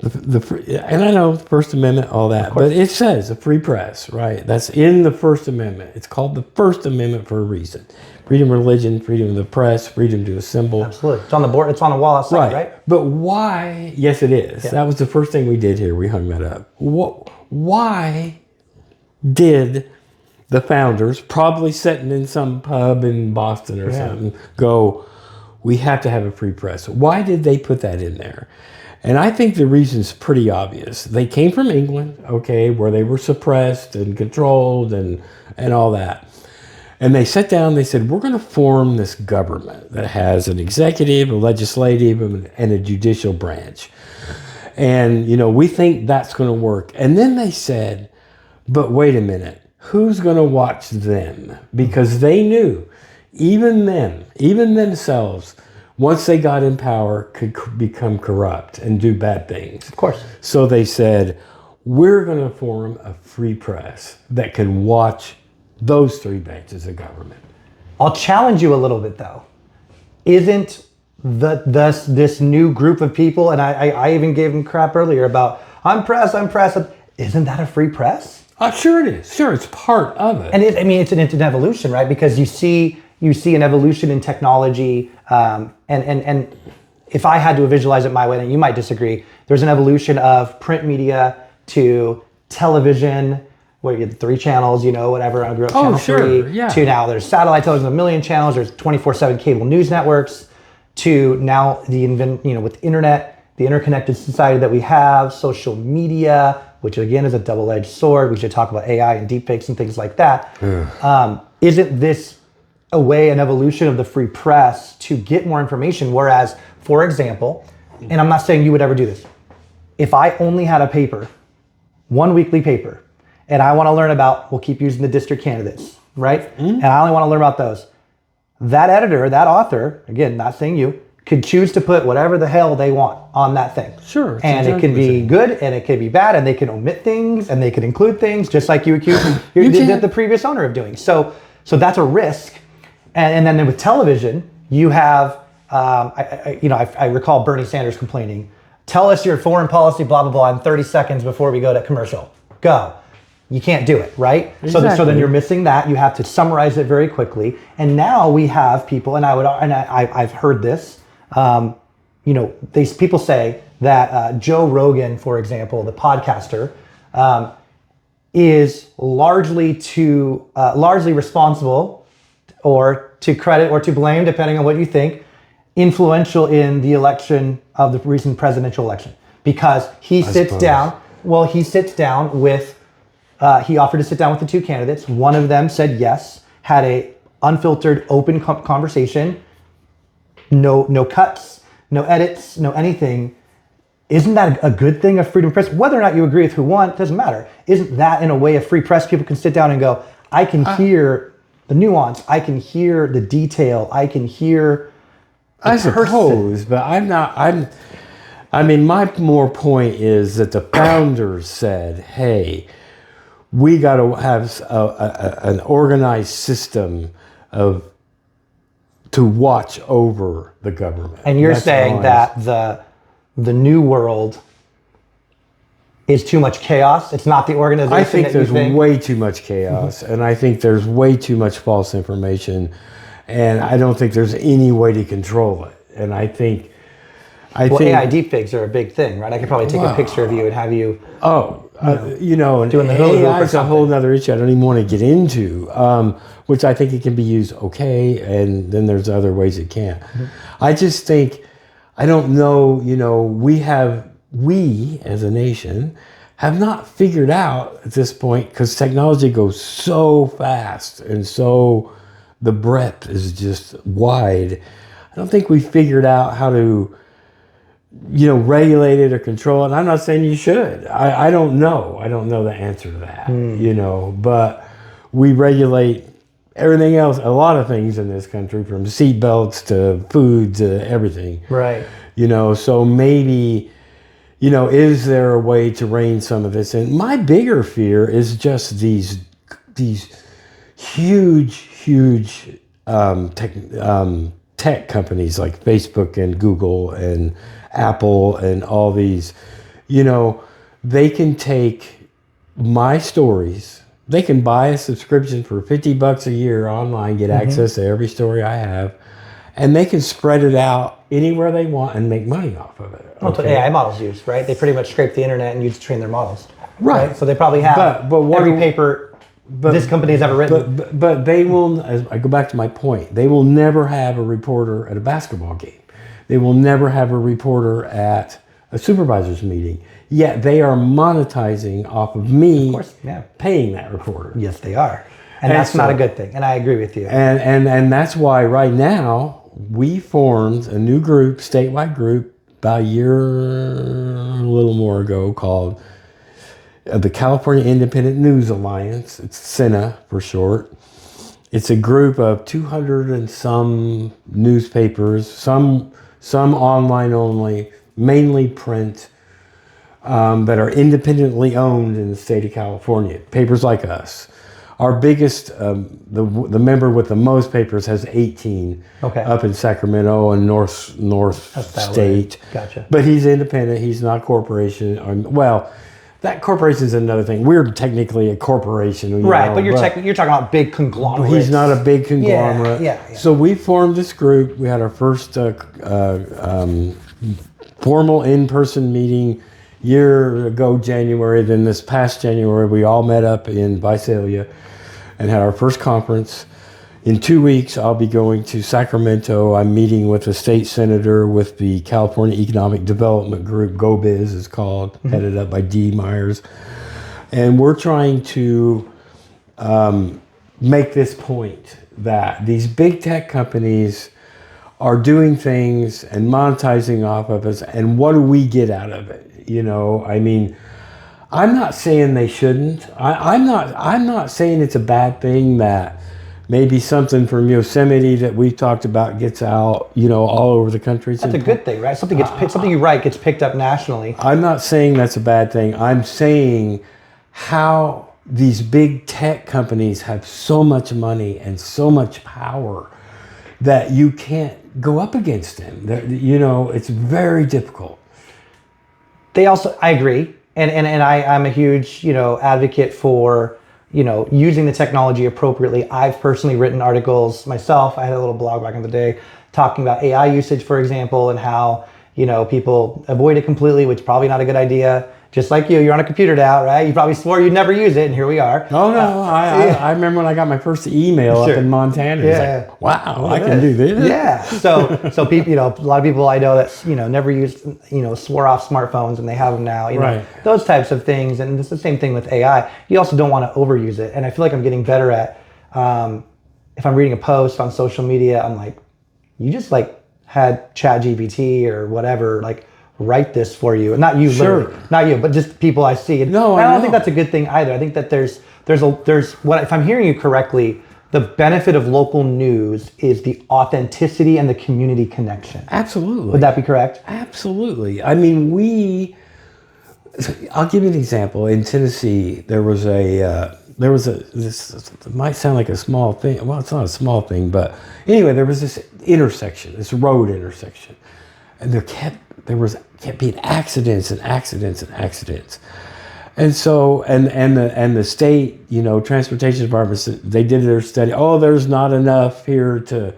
and I know the First Amendment, all that, but it says a free press, right? That's in the First Amendment. It's called the First Amendment for a reason. Freedom of religion, freedom of the press, freedom to assemble. Absolutely. It's on the board. It's on the wall outside, right? But why? Yes, it is. Yeah. That was the first thing we did here. We hung that up. Why did the founders, probably sitting in some pub in Boston or something, go, we have to have a free press? Why did they put that in there? And I think the reason's pretty obvious. They came from England, where they were suppressed and controlled and all that. And they sat down, they said, we're going to form this government that has an executive, a legislative, and a judicial branch. And, we think that's going to work. And then they said, but wait a minute. Who's going to watch them? Because they knew, even themselves, once they got in power, could become corrupt and do bad things. Of course. So they said, we're going to form a free press that can watch those three branches of government. I'll challenge you a little bit, though. Isn't this new group of people, and I even gave them crap earlier about, I'm press. Isn't that a free press? Sure it is. Sure, it's part of it. And it's an evolution, right? Because you see an evolution in technology, and if I had to visualize it my way, then you might disagree. There's an evolution of print media to television, where you get 3 channels, whatever. I grew up channel 3. Yeah. To now there's satellite television, 1 million channels. There's 24/7 cable news networks. To now with internet, the interconnected society that we have, social media, which again is a double-edged sword. We should talk about AI and deepfakes and things like that. Isn't this an evolution of the free press to get more information? Whereas, for example, and I'm not saying you would ever do this, if I only had a paper, one weekly paper, and I want to learn about, we'll keep using the district candidates, right? And I only want to learn about those. That editor, that author, again, not saying you, could choose to put whatever the hell they want on that thing. Sure. And it can be good and it can be bad, and they can omit things and they can include things, just like you accused the previous owner of doing. So that's a risk. And then with television, you have, I recall Bernie Sanders complaining, tell us your foreign policy, blah, blah, blah, in 30 seconds before we go to commercial. Go. You can't do it, right? Exactly. So then you're missing that. You have to summarize it very quickly. And now we have people, and I've heard this, these people say that Joe Rogan, for example, the podcaster, is largely responsible, or to credit or to blame, depending on what you think, influential in the election of the recent presidential election, because he sits down with, he offered to sit down with the 2 candidates. One of them said yes, had a unfiltered, open conversation, no cuts, no edits, no anything. Isn't that a good thing of freedom of press? Whether or not you agree with who won, it doesn't matter. Isn't that in a way of free press? People can sit down and go, I can hear the nuance, I can hear the detail, I can hear the I suppose, but my more point is that the founders said, hey, we got to have an organized system to watch over the government. And you're saying that the new world is too much chaos? It's not the organization. I think there's way too much chaos, and I think there's way too much false information, and I don't think there's any way to control it. And I think AI deepfakes are a big thing, right? I could probably take a picture of you and have you. and doing the AI is a whole other issue I don't even want to get into, which I think it can be used okay, and then there's other ways it can't. Mm-hmm. I just think, I don't know, we as a nation have not figured out at this point, because technology goes so fast and so the breadth is just wide. I don't think we figured out how to regulate it or control it. And I'm not saying you should. I don't know. I don't know the answer to that, but we regulate everything else, a lot of things in this country, from seat belts to food to everything. Right. So maybe, is there a way to rein some of this in? My bigger fear is just these huge tech companies like Facebook and Google and Apple and all these, they can take my stories. They can buy a subscription for $50 a year online, get access to every story I have, and they can spread it out anywhere they want and make money off of it. Well, that's what AI models use, right? They pretty much scrape the internet and use to train their models. Right. So they probably have every paper this company has ever written. But they will, as I go back to my point, they will never have a reporter at a basketball game. They will never have a reporter at a supervisor's meeting. Yet they are monetizing off of me paying that reporter. Yes, they are. And that's not a good thing. And I agree with you. And that's why right now we formed a new group, statewide group, about a year, a little more ago, called the California Independent News Alliance. It's CINA for short. It's a group of 200 and some newspapers, some online only, mainly print, that are independently owned in the state of California. Papers like us. Our biggest, the member with the most papers has 18 up in Sacramento and North State. Gotcha. But he's independent. He's not a corporation. that corporation is another thing. We're technically a corporation, you Right, know, but you're talking about big conglomerates. He's not a big conglomerate. Yeah. So we formed this group. We had our first formal in-person meeting year ago, January. Then this past January, we all met up in Visalia and had our first conference. In 2 weeks, I'll be going to Sacramento. I'm meeting with a state senator with the California Economic Development Group, GoBiz is called, headed up by Dee Myers. And we're trying to make this point that these big tech companies are doing things and monetizing off of us, and what do we get out of it? You know, I mean, I'm not saying they shouldn't. I'm not saying it's a bad thing that maybe something from Yosemite that we talked about gets out, you know, all over the country. That's a good thing, right? Something you write gets picked up nationally. I'm not saying that's a bad thing. I'm saying how these big tech companies have so much money and so much power that you can't go up against them. You know, it's very difficult. They also, I agree, and I'm a huge, you know, advocate for, you know, using the technology appropriately. I've personally written articles myself. I had a little blog back in the day talking about AI usage, for example, and how, you know, people avoid it completely, which is probably not a good idea. Just like you're on a computer now, right? You probably swore you'd never use it, and here we are. Oh, no. I remember when I got my first email up in Montana. It's like, wow, I can do this. Yeah. So people, you know, a lot of people I know that, you know, never used, you know, swore off smartphones, and they have them now. You know, those types of things. And it's the same thing with AI. You also don't want to overuse it. And I feel like I'm getting better at, if I'm reading a post on social media, I'm like, you just like had ChatGPT or whatever, like, write this for you. Not you, literally. Not you, but just people I see. No, I don't think that's a good thing either. I think that there's what, if I'm hearing you correctly, the benefit of local news is the authenticity and the community connection. Absolutely. Would that be correct? Absolutely. I mean, I'll give you an example. In Tennessee, this it might sound like a small thing. Well, it's not a small thing, but anyway, there was this intersection, this road intersection, and there kept being accidents. And so, and the state, you know, transportation departments, they did their study. Oh, there's not enough here to,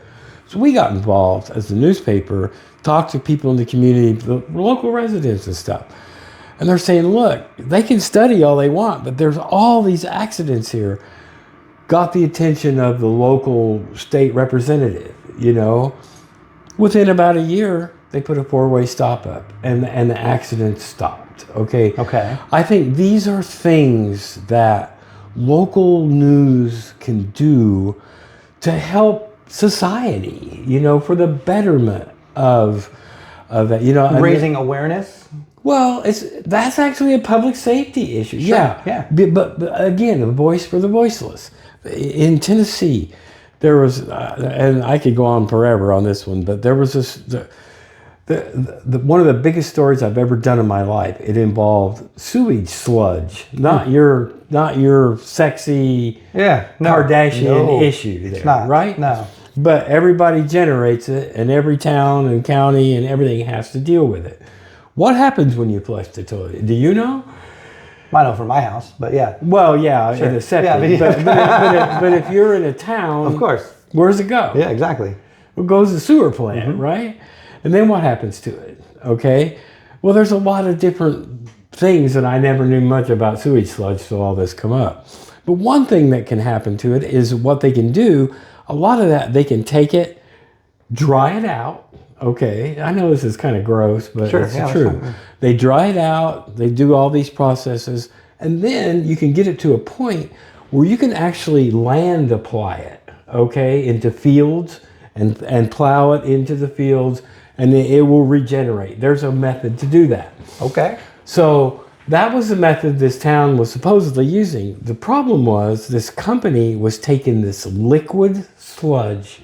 so we got involved as the newspaper, talked to people in the community, the local residents and stuff. And they're saying, look, they can study all they want, but there's all these accidents here. Got the attention of the local state representative, you know. Within about a year, they put a 4-way stop up, and the accident stopped. Okay. I think these are things that local news can do to help society, you know, for the betterment of that, you know, raising awareness. Well, that's actually a public safety issue. Sure, yeah. But again, a voice for the voiceless. In Tennessee, there was, and I could go on forever on this one, but there was this. One of the biggest stories I've ever done in my life. It involved sewage sludge, not your sexy Kardashian issue. There, it's not right. No, but everybody generates it, and every town and county and everything has to deal with it. What happens when you flush the toilet? Do you know? I know from my house, but yeah. Well, yeah, sure. in a septic. But if you're in a town, of course, where does it go? Yeah, exactly. It goes to the sewer plant, right? And then what happens to it? Okay. Well, there's a lot of different things that I never knew much about sewage sludge till all this come up. But one thing that can happen to it is what they can do. A lot of that, they can take it, dry it out. Okay. I know this is kind of gross, but it's true. They dry it out. They do all these processes. And then you can get it to a point where you can actually land apply it, okay, into fields and plow it into the fields, and it will regenerate. There's a method to do that. Okay. So that was the method this town was supposedly using. The problem was this company was taking this liquid sludge,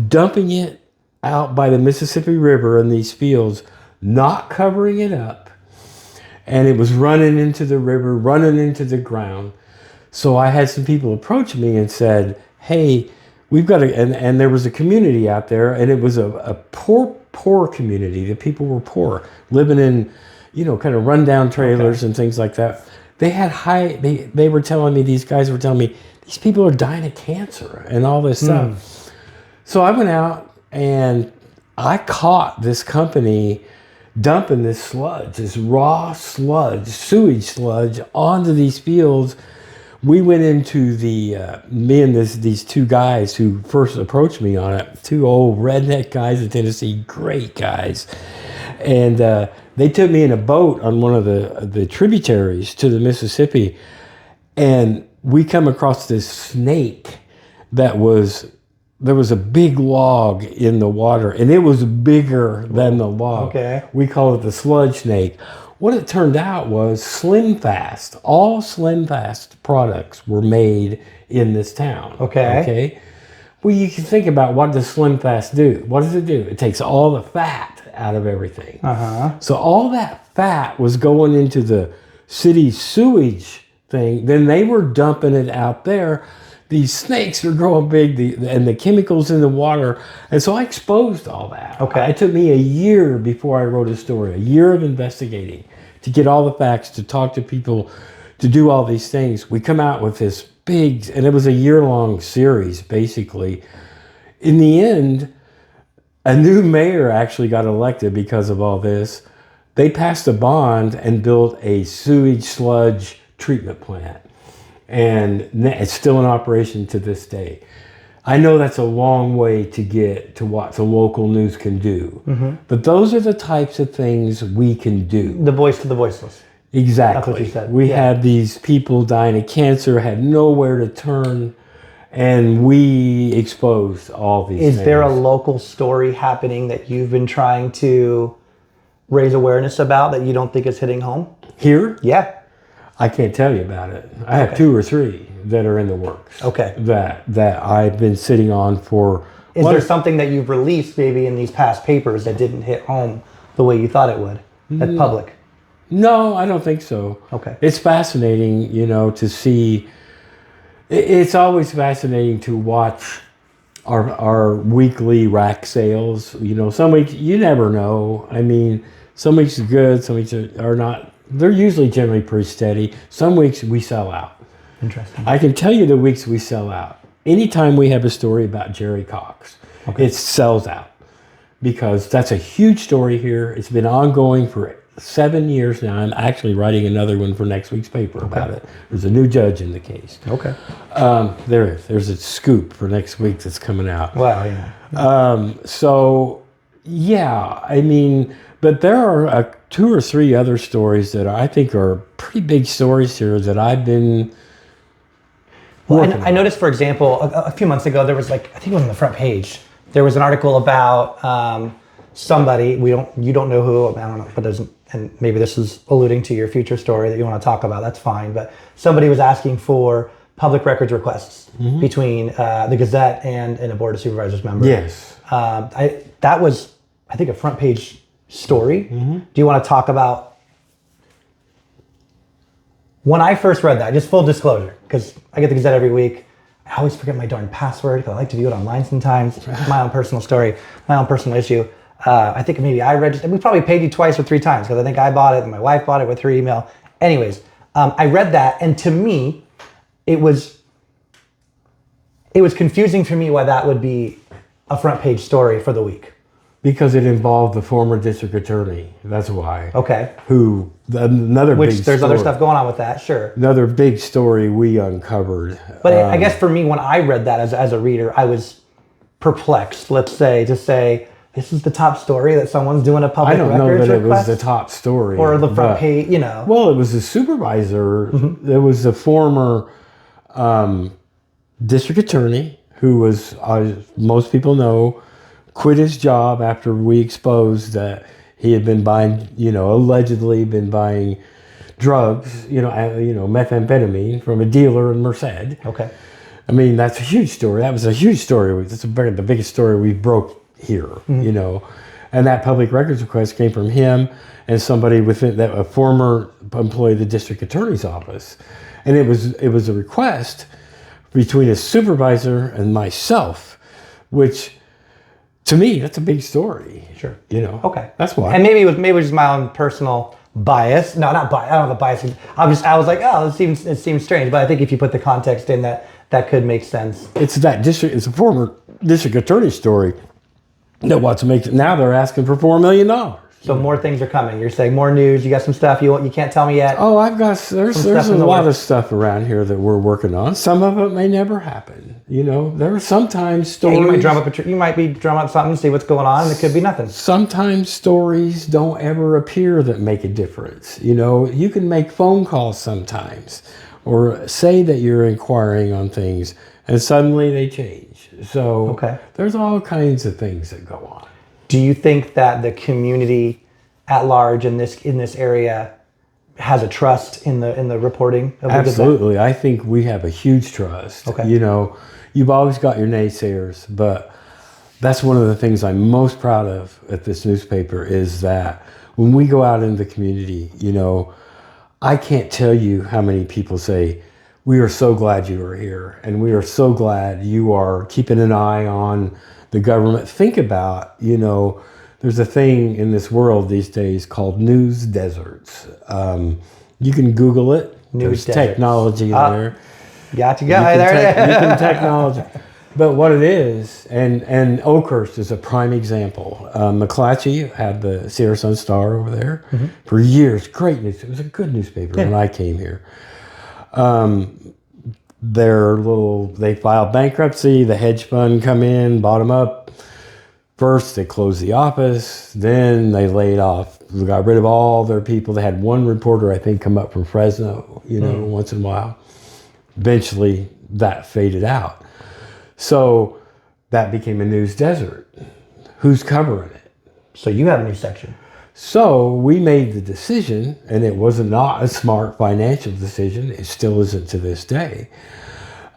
dumping it out by the Mississippi River in these fields, not covering it up, and it was running into the river, running into the ground. So I had some people approach me and said, hey, we've got and there was a community out there, and it was a poor community. The people were poor, living in, kind of rundown trailers and things like that. They had they were telling me, these guys were telling me, these people are dying of cancer and all this stuff. So I went out and I caught this company dumping this sludge, this raw sludge, sewage sludge onto these fields. We went into me and these two guys who first approached me on it, two old redneck guys in Tennessee, great guys. And they took me in a boat on one of the tributaries to the Mississippi. And we come across this snake there was a big log in the water, and it was bigger than the log. Okay. We call it the sludge snake. What it turned out was Slim Fast. All Slim Fast products were made in this town. Okay. Well, you can think about, what does Slim Fast do? What does it do? It takes all the fat out of everything. So all that fat was going into the city sewage thing. Then they were dumping it out there. These snakes are growing big, and the chemicals in the water. And so I exposed all that. Okay. It took me a year before I wrote a story, a year of investigating to get all the facts, to talk to people, to do all these things. We come out with this big, and it was a year-long series, basically. In the end, a new mayor actually got elected because of all this. They passed a bond and built a sewage sludge treatment plant. And it's still in operation to this day. I know that's a long way to get to what the local news can do. But those are the types of things we can do. The voice to the voiceless. Exactly. That's what you said. We had these people dying of cancer, had nowhere to turn, and we exposed all these things. Is there a local story happening that you've been trying to raise awareness about that you don't think is hitting home? Here? Yeah. I can't tell you about it. I have 2 or 3 that are in the works. Okay. That I've been sitting on for. Is there something that you've released maybe in these past papers that didn't hit home the way you thought it would at public? No, I don't think so. Okay. It's fascinating, to see. It's always fascinating to watch our weekly rack sales. Some weeks you never know. I mean, some weeks are good, some weeks are not. They're usually generally pretty steady. Some weeks we sell out. Interesting. I can tell you the weeks we sell out. Anytime we have a story about Jerry Cox, it sells out, because that's a huge story here. It's been ongoing for 7 years now. I'm actually writing another one for next week's paper about it. There's a new judge in the case. Okay. There's a scoop for next week that's coming out. Wow, yeah. So, yeah, I mean, but there are 2 or 3 other stories that I think are pretty big stories here that I've been working on. I noticed, for example, a few months ago, there was I think it was on the front page, there was an article about somebody, you don't know who, I don't know, but and maybe this is alluding to your future story that you want to talk about, that's fine, but somebody was asking for public records requests between the Gazette and a Board of Supervisors member. Yes. That was, I think, a front page story. Do you want to talk about, when I first read that, just full disclosure, because I get the Gazette every week, I always forget my darn password because I like to view it online sometimes. My own personal story, my own personal issue. I think maybe I registered, we probably paid you 2 or 3 times because I think I bought it and my wife bought it with her email. Anyways, I read that, and to me, it was confusing for me why that would be a front page story for the week. Because it involved the former district attorney. That's why. Okay. Which there's other stuff going on with that, sure. Another big story we uncovered. But I guess for me, when I read that as a reader, I was perplexed, let's say, to say, this is the top story that someone's doing a public records request? I don't know that it was the top story. Or the front page, Well, it was the supervisor. It was the former district attorney who was, most people know, quit his job after we exposed that he had been buying, allegedly been buying drugs, methamphetamine from a dealer in Merced. Okay. I mean, that's a huge story. That was a huge story. That's the biggest story we broke here, And that public records request came from him and somebody within a former employee of the district attorney's office. And it was a request between a supervisor and myself, which, to me, that's a big story. Sure. Okay. That's why. And maybe it was just my own personal bias. No, not bias. I don't have a bias. I was like, oh, it seems strange. But I think if you put the context in that could make sense. It's it's a former district attorney story that wants to make it. Now they're asking for $4 million. So more things are coming. You're saying more news. You got some stuff you can't tell me yet. Oh, there's a lot of stuff around here that we're working on. Some of it may never happen. There are sometimes stories. Yeah, you might be drum up something, see what's going on, and it could be nothing. Sometimes stories don't ever appear that make a difference. You can make phone calls sometimes, or say that you're inquiring on things, and suddenly they change. So there's all kinds of things that go on. Do you think that the community at large in this area has a trust in the reporting of the Absolutely. Gazette? I think we have a huge trust. Okay. You've always got your naysayers, but that's one of the things I'm most proud of at this newspaper is that when we go out in the community, I can't tell you how many people say, we are so glad you are here, and we are so glad you are keeping an eye on the government. Think about, there's a thing in this world these days called news deserts. You can Google it. There's technology there. Got you guys there. You can technology. But what it is, and Oakhurst is a prime example. McClatchy had the Sierra Sun Star over there for years. Great news. It was a good newspaper when I came here. They filed bankruptcy. The hedge fund come in, bought them up. First, they closed the office. Then they laid off. They got rid of all their people. They had one reporter, I think, come up from Fresno, once in a while. Eventually, that faded out. So that became a news desert. Who's covering it? So you have a new section. So we made the decision, and it was not a smart financial decision, it still isn't to this day,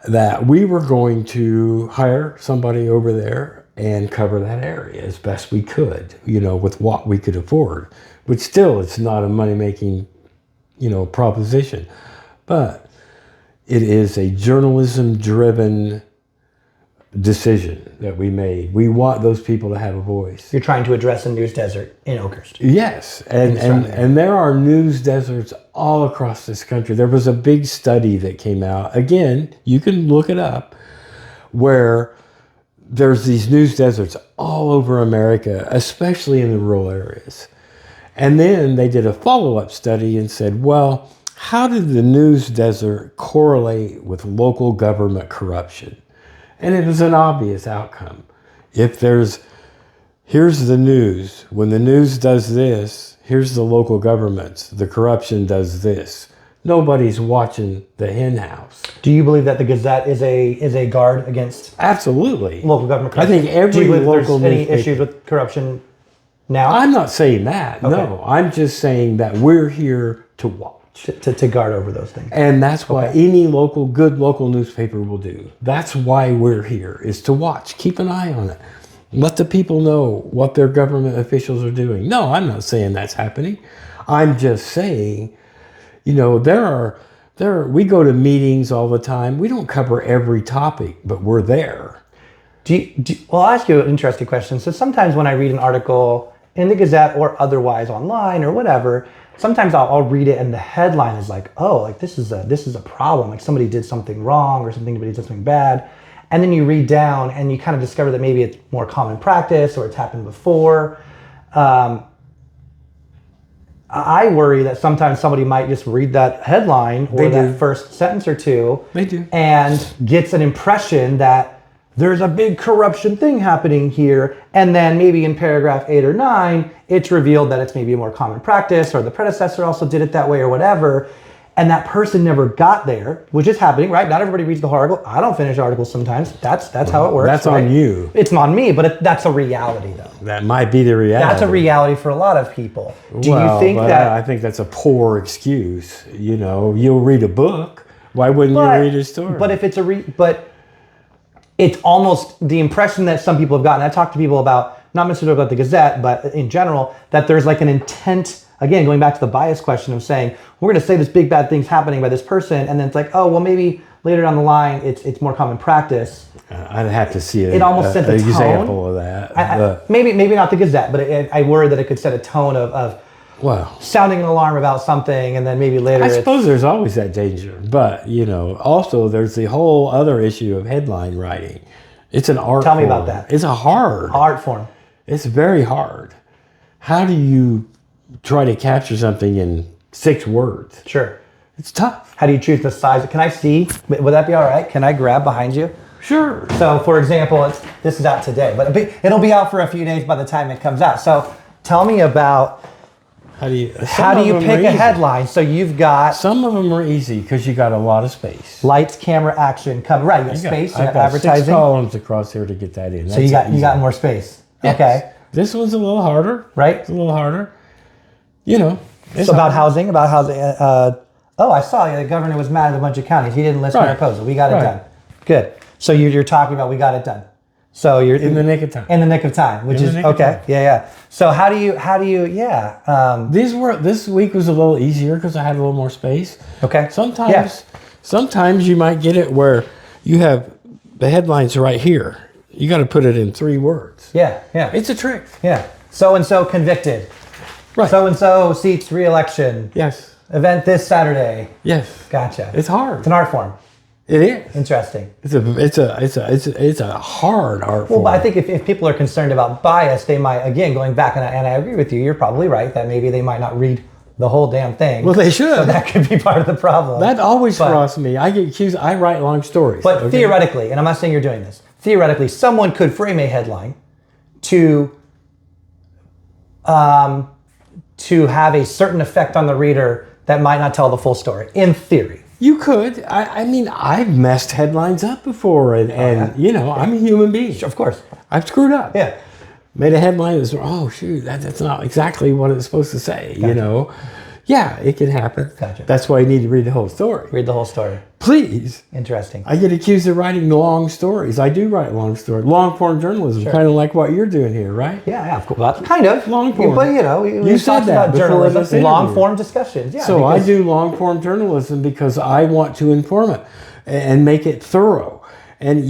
that we were going to hire somebody over there and cover that area as best we could, with what we could afford. But still, it's not a money-making, proposition. But it is a journalism-driven decision that we made. We want those people to have a voice. You're trying to address a news desert in Oakhurst. Yes, and there are news deserts all across this country. There was a big study that came out. Again, you can look it up, where there's these news deserts all over America, especially in the rural areas. And then they did a follow-up study and said, well, how did the news desert correlate with local government corruption? And it was an obvious outcome. If here's the news. When the news does this, here's the local governments. The corruption does this. Nobody's watching the hen house. Do you believe that the Gazette is a guard against Absolutely local government corruption? I think every local there's any issues with corruption now? I'm not saying that. Okay. No, I'm just saying that we're here to watch. To guard over those things. And that's what any good local newspaper will do. That's why we're here, is to watch. Keep an eye on it. Let the people know what their government officials are doing. No, I'm not saying that's happening. I'm just saying, we go to meetings all the time. We don't cover every topic, but we're there. Well, I'll ask you an interesting question. So sometimes when I read an article in the Gazette or otherwise online or whatever, sometimes I'll read it and the headline is like, oh, like this is a problem. Like somebody did something wrong or somebody did something bad. And then you read down and you kind of discover that maybe it's more common practice or it's happened before. I worry that sometimes somebody might just read that headline or that first sentence or two and gets an impression that there's a big corruption thing happening here. And then maybe in paragraph 8 or 9, it's revealed that it's maybe a more common practice or the predecessor also did it that way or whatever. And that person never got there, which is happening, right? Not everybody reads the whole article. I don't finish articles sometimes. That's how it works. That's right? on you. It's on me, but that's a reality though. That might be the reality. That's a reality for a lot of people. Do you think that? I think that's a poor excuse. You'll read a book. Why wouldn't you read a story? But if it's it's almost the impression that some people have gotten. I talk to people about, not necessarily about the Gazette, but in general, that there's like an intent, again, going back to the bias question of saying, we're going to say this big bad thing's happening by this person, and then it's like, oh, well, maybe later down the line, it's more common practice. I'd have to see it almost sets a tone. Example of that. Maybe not the Gazette, but I worry that it could set a tone of Well, sounding an alarm about something, and then maybe later I suppose there's always that danger. But, also there's the whole other issue of headline writing. It's an art Tell me form. about that. It's a hard. art form. It's very hard. How do you try to capture something in 6 words? Sure. It's tough. How do you choose the size? Can I see? Would that be all right? Can I grab behind you? Sure. So, for example, this is out today, but it'll be out for a few days by the time it comes out. So, tell me about how do you pick a headline? So you've got some of them are easy because you got a lot of space. Lights, camera, action, cover. Right, you got space. You got advertising. 6 columns across here to get that in. So you got more space. Yes. Okay. This one's a little harder. Right. It's a little harder. It's about housing. I saw the governor was mad at a bunch of counties. He didn't list Mariposa. We got it done. Good. So you're talking about we got it done. So you're in the nick of time. In the nick of time, which is okay. Yeah. So how do you? This week was a little easier because I had a little more space. Okay. Sometimes you might get it where you have the headlines right here. You got to put it in 3 words. Yeah. It's a trick. Yeah. So and so convicted. Right. So and so seats re-election. Yes. Event this Saturday. Yes. Gotcha. It's hard. It's an art form. It is. Interesting. It's a hard art form. Well, but I think if people are concerned about bias, they might, again, going back, and I agree with you, you're probably right, that maybe they might not read the whole damn thing. Well, they should. So that could be part of the problem. That always crosses me. I get accused, I write long stories. But theoretically, and I'm not saying you're doing this, theoretically, someone could frame a headline to have a certain effect on the reader that might not tell the full story, in theory. You could. I mean, I've messed headlines up before, and I'm a human being. Sure, of course. I've screwed up. Yeah. Made a headline that's, oh, shoot, that's not exactly what it's supposed to say, Gotcha. Yeah, it can happen. Gotcha. That's why you need to read the whole story. Read the whole story. Please. Interesting. I get accused of writing long stories. I do write long stories. Long form journalism, kind of like what you're doing here, right? Yeah, of course. Well, kind of. Long form. But, we said talked that about before this journalism, interview. long form discussions. Yeah, so I do long form journalism because I want to inform it and make it thorough. And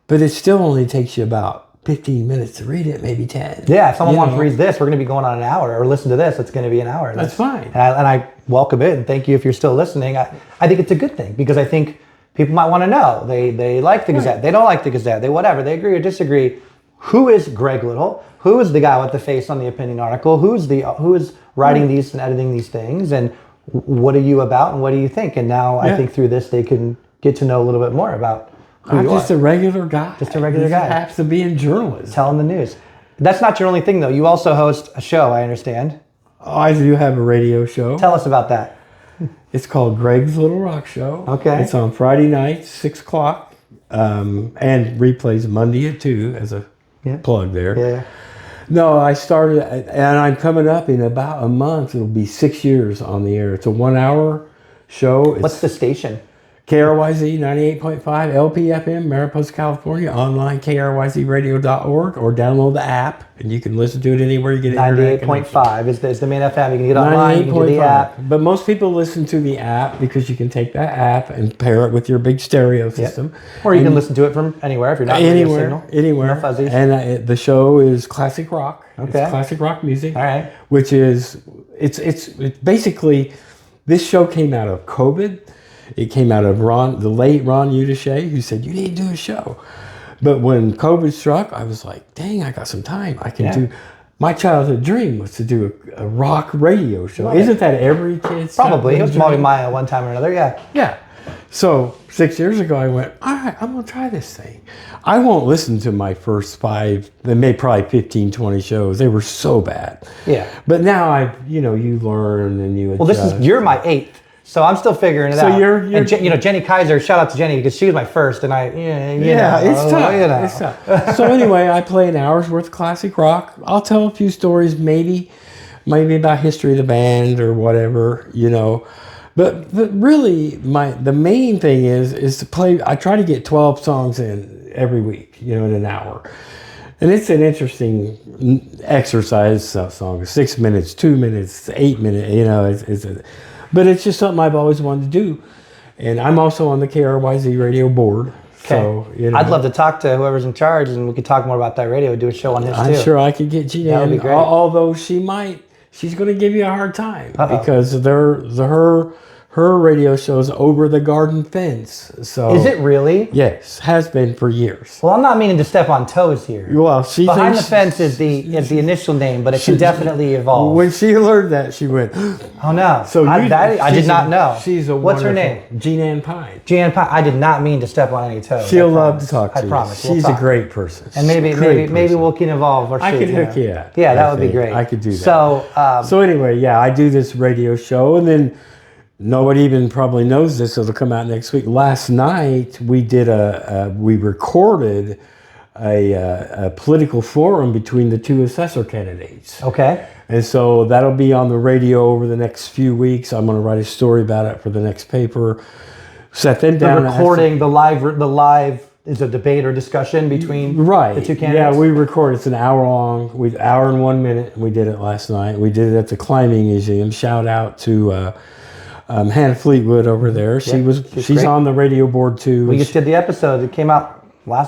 but it still only takes you about 15 minutes to read it, maybe 10. Yeah, if someone wants to read this, we're going to be going on an hour, or listen to this, it's going to be an hour. That's fine. And I welcome it, and thank you if you're still listening. I think it's a good thing, because I think people might want to know. They like the Gazette, they don't like the Gazette, they whatever, they agree or disagree. Who is Greg Little? Who is the guy with the face on the opinion article? Who is writing these and editing these things? And what are you about, and what do you think? And now I think through this they can get to know a little bit more about I'm just a regular guy. Just a regular guy. Happens to be in journalism. Telling the news. That's not your only thing, though. You also host a show, I understand. I do have a radio show. Tell us about that. It's called Greg's Little Rock Show. Okay. It's on Friday nights, 6 o'clock, and replays Monday at 2 as a plug there. Yeah. No, I started, and I'm coming up in about a month. It'll be 6 years on the air. It's a 1-hour show. What's the station? KRYZ 98.5 LPFM, Mariposa, California. Online, krYZradio.org, or download the app, and you can listen to it anywhere you get it. 98.5 is the main FM. You can get online, you can do the app. But most people listen to the app because you can take that app and pair it with your big stereo system. Or you can listen to it from anywhere if you're not anywhere. No fuzzies. And the show is classic rock. Okay. It's classic rock music. All right. Which is, it's basically, this show came out of COVID. It came out of the late Ron Udache, who said, you need to do a show. But when COVID struck, I was like, dang, I got some time. I can do. My childhood dream was to do a rock radio show. Isn't that every kid's Probably. It was probably mine at one time or another, yeah. Yeah. So 6 years ago, I went, all right, I'm going to try this thing. I won't listen to my first 5, they made probably 15, 20 shows. They were so bad. Yeah. But now you learn and you adjust. You're my 8th. So I'm still figuring it out. So you're and Jenny Kaiser, shout out to Jenny, because she was my first, and it's tough. It's tough. So anyway, I play an hour's worth of classic rock. I'll tell a few stories, maybe about history of the band or whatever, But really, the main thing is to play. I try to get 12 songs in every week, in an hour. And it's an interesting exercise. Song 6 minutes, 2 minutes, 8 minutes. But it's just something I've always wanted to do. And I'm also on the KRYZ radio board. Okay. So, I'd love to talk to whoever's in charge, and we could talk more about that radio, do a show on his too. I'm sure I could get Gina. That would be great. Although she might she's going to give you a hard time Uh-oh. because her radio show's over the garden fence. So Is it really? Yes, has been for years. Well, I'm not meaning to step on toes here. Well, she Behind the thinks- Fence is the initial name, but it can definitely evolve. When she learned that, she went, Oh no! So I did not know. She's a What's her wonderful- name? Jean Ann Pine. Jan Pine. I did not mean to step on any toes. She'll I love promise. to talk to I you. promise. We'll She's a talk. great person. And maybe Great maybe person. we can evolve or I shoot, could hook you up. Yeah, that I would be think. great. I could do that. So Anyway, yeah, I do this radio show, and then nobody even probably knows this. It'll come out next week. Last night we did we recorded a political forum between the two assessor candidates. okay. And so that'll be on the radio over the next few weeks. I'm going to write a story about it for the next paper. Set them The down. recording, the live is a debate or discussion between the two candidates. Yeah, we record. It's an hour long. Hour and 1 minute. We did it last night. We did it at the Climbing Museum. Shout out to Hannah Fleetwood over there. She's great. on the radio board too. We just did the episode. It came out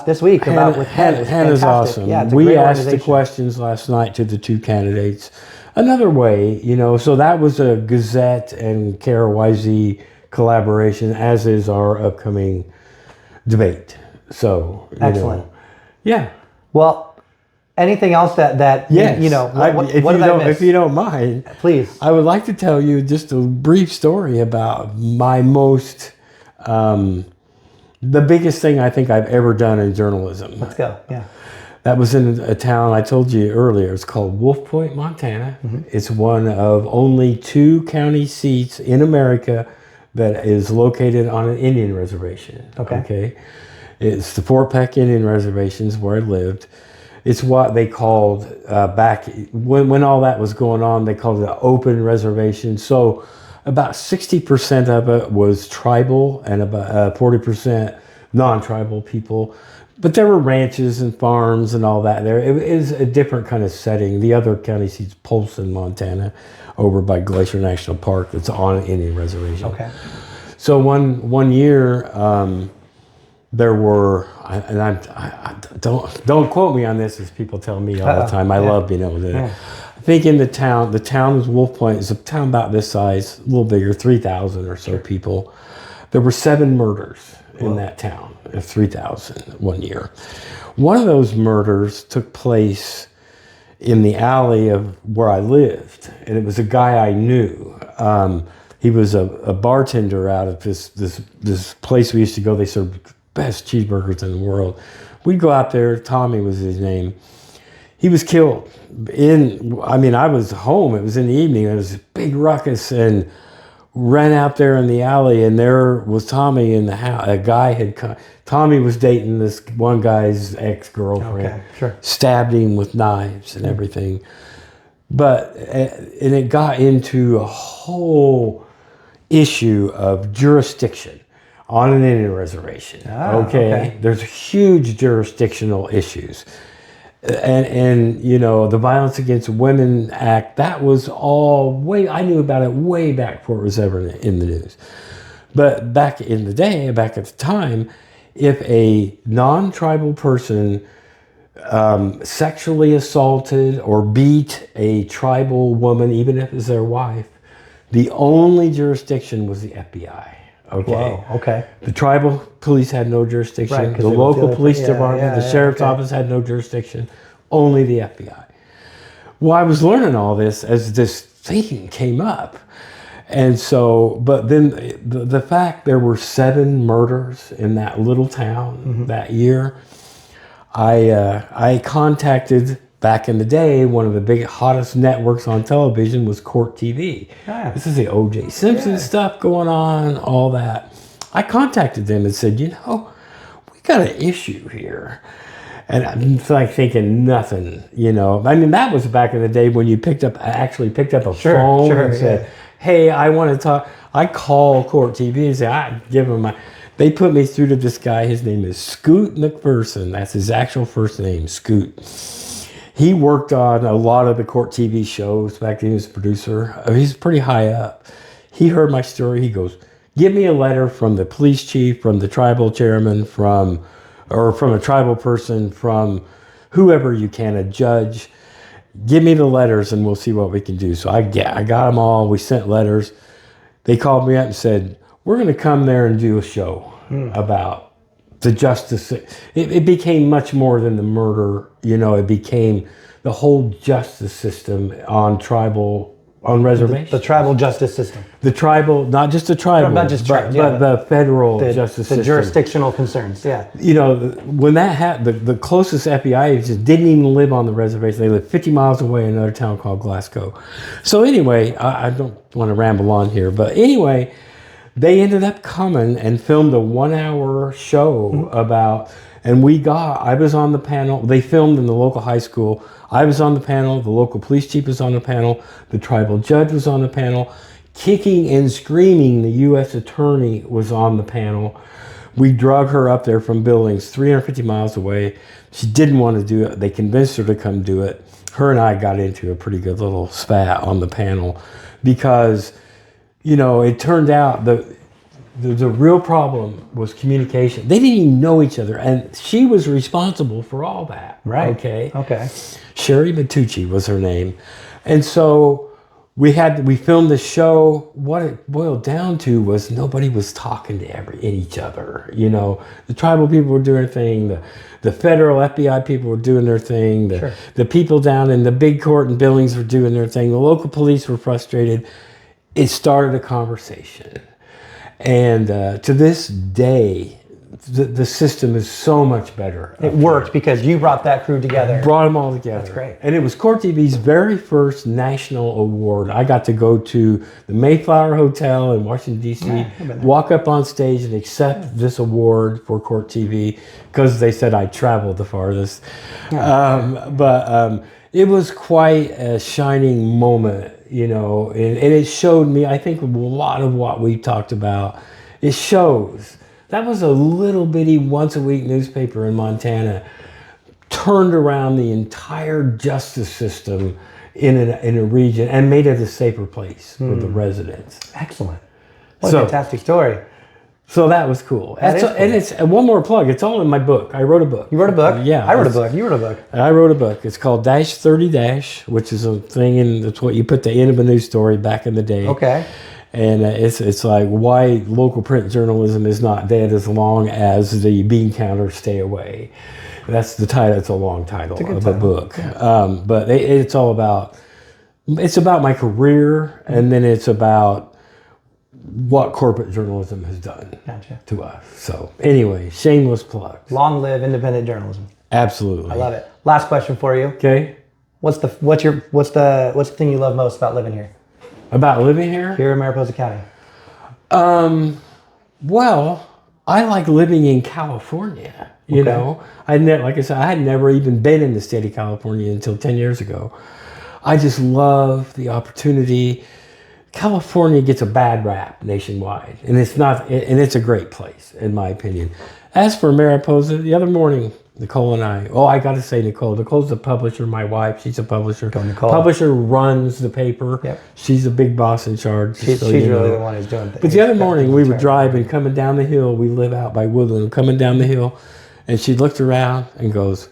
this week about with Hannah. It was Hannah's fantastic. awesome. Yeah, it's a We great asked the organization. questions last night to the two candidates. Another way, so that was a Gazette and KRYZ collaboration, as is our upcoming debate. So, Excellent. Yeah. Well, anything else that Yes. what did I miss? If you don't mind, Please. I would like to tell you just a brief story about my the biggest thing I think I've ever done in journalism. Let's go. Yeah. That was in a town I told you earlier. It's called Wolf Point, Montana. Mm-hmm. It's one of only 2 county seats in America that is located on an Indian reservation. Okay. It's the Fort Peck Indian Reservations where I lived. It's what they called back when all that was going on. They called it an open reservation. So about 60% of it was tribal and about 40% non-tribal people. But there were ranches and farms and all that there. It is a different kind of setting. The other county seat's Polson, Montana, over by Glacier National Park. That's on an Indian reservation. Okay. So one year, there were, and I don't quote me on this, as people tell me all the time. I love being able to do that. I think in the town was Wolf Point. It's a town about this size, a little bigger, 3,000 or so people. There were 7 murders in that town of 3,000 one year. One of those murders took place in the alley of where I lived, and it was a guy I knew. He was a bartender out of this place we used to go. They served best cheeseburgers in the world. We'd go out there. Tommy was his name. He was killed I was home. It was in the evening. There was a big ruckus, and ran out there in the alley, and there was Tommy in the house. A guy had come. Tommy was dating this one guy's ex-girlfriend. Okay, sure. Stabbed him with knives and everything. But, and it got into a whole issue of jurisdiction on an Indian reservation. Okay? There's huge jurisdictional issues. And the Violence Against Women Act, that was all I knew about it way back before it was ever in the news. But back in the day, back at the time, if a non-tribal person sexually assaulted or beat a tribal woman, even if it was their wife, the only jurisdiction was the FBI. Okay. Whoa, okay. The tribal police had no jurisdiction. Right, 'cause the they local were police dealing- department, the sheriff's office had no jurisdiction. Only the FBI. Well, I was learning all this as this thing came up. And so, but then the fact there were 7 murders in that little town that year, I contacted, back in the day, one of the big hottest networks on television was Court TV. Yeah. This is the O.J. Simpson stuff going on, all that. I contacted them and said, we got an issue here. And I'm like thinking nothing, that was back in the day when you actually picked up a phone and said, hey, I want to talk. I call Court TV and say, I give them they put me through to this guy. His name is Scoot McPherson. That's his actual first name, Scoot. He worked on a lot of the Court TV shows back then. He was a producer. He's pretty high up. He heard my story. He goes, give me a letter from the police chief, from the tribal chairman, or from a tribal person, from whoever you can, a judge. give me the letters and we'll see what we can do. So I got them all. We sent letters. They called me up and said, we're going to come there and do a show about the justice. It became much more than the murder. It became the whole justice system on reservations. The tribal justice system. The tribal, not just the tribal, not just but the federal justice system. The jurisdictional concerns, yeah. When that happened, the closest FBI agents didn't even live on the reservation. They lived 50 miles away in another town called Glasgow. So anyway, I don't want to ramble on here, but anyway, they ended up coming and filmed a 1-hour show about, and I was on the panel. They filmed in the local high school. I was on the panel. The local police chief was on the panel. The tribal judge was on the panel. Kicking and screaming, the U.S. attorney was on the panel. We drug her up there from Billings, 350 miles away. She didn't want to do it. They convinced her to come do it. Her and I got into a pretty good little spat on the panel because, it turned out the real problem was communication. They didn't even know each other, and she was responsible for all that. Right. Okay. Sherry Matucci was her name, and so we filmed the show. What it boiled down to was nobody was talking to each other. The tribal people were doing their thing. The federal FBI people were doing their thing. The people down in the big court in Billings were doing their thing. The local police were frustrated. It started a conversation. And to this day, the system is so much better. It worked because you brought that crew together. Brought them all together. That's great. And it was Court TV's very first national award. I got to go to the Mayflower Hotel in Washington, D.C., walk up on stage and accept this award for Court TV because they said I traveled the farthest. But it was quite a shining moment, and it showed me, I think, a lot of what we talked about. It shows. That was a little bitty once-a-week newspaper in Montana, turned around the entire justice system in a region and made it a safer place for the residents. Excellent. What a fantastic story. So that was cool. And it's one more plug. It's all in my book. I wrote a book. You wrote a book? Yeah. I wrote a book. You wrote a book. I wrote a book. It's called Dash 30 Dash, which is a thing, and it's what you put the end of a news story back in the day. Okay. And it's like why local print journalism is not dead as long as the bean counters stay away. That's the title. It's a long title of the book. Yeah. But it's all about, it's about my career, and then it's about what corporate journalism has done to us. So anyway, shameless plug. Long live independent journalism. Absolutely. I love it. Last question for you. Okay. What's the thing you love most about living here? About living here? Here in Mariposa County. Well, I like living in California. You know, like I said, I had never even been in the state of California until 10 years ago. I just love the opportunity. California gets a bad rap nationwide, and it's not, and it's a great place, in my opinion. As for Mariposa, the other morning, Nicole and I got to say Nicole's the publisher, my wife, she's a publisher. Go Nicole. Publisher runs the paper. Yep. She's a big boss in charge. She's really the one who's doing things. But the other morning, we were driving, coming down the hill. We live out by Woodland, coming down the hill, and she looked around and goes,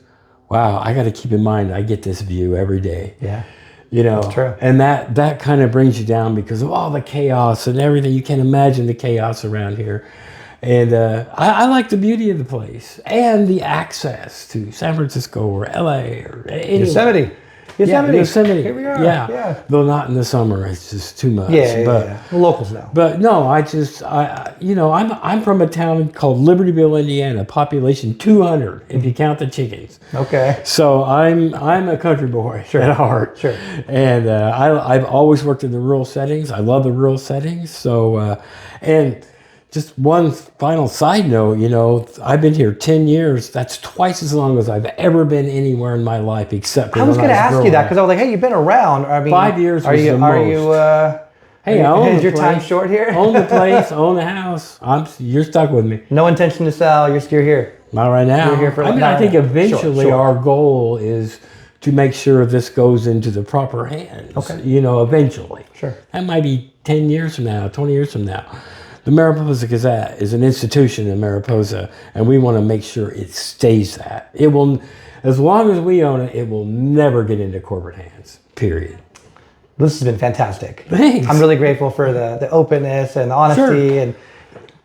wow, I got to keep in mind, I get this view every day. Yeah. You know, that's true. And that kind of brings you down because of all the chaos and everything. You can imagine the chaos around here. And I like the beauty of the place and the access to San Francisco or LA or anywhere. Yosemite. Here we are. Yeah. Though not in the summer, it's just too much. Yeah. The locals know. But no, I'm from a town called Libertyville, Indiana, population 200 if you count the chickens. Okay. So I'm a country boy at heart. Sure. And I've always worked in the rural settings. I love the rural settings. So and just one final side note, I've been here 10 years. That's twice as long as I've ever been anywhere in my life, except for I was going to ask you that because I was like, hey, you've been around. I mean, 5 years was the most. Hey, I own is your time short here? Own the place, own the house. You're stuck with me. No intention to sell. You're here. Not right now. You're here for I think eventually our goal is to make sure this goes into the proper hands. Okay. Eventually. Sure. That might be 10 years from now, 20 years from now. The Mariposa Gazette is an institution in Mariposa, and we want to make sure it stays that. It will, as long as we own it, it will never get into corporate hands, period. This has been fantastic. Thanks. I'm really grateful for the openness and honesty and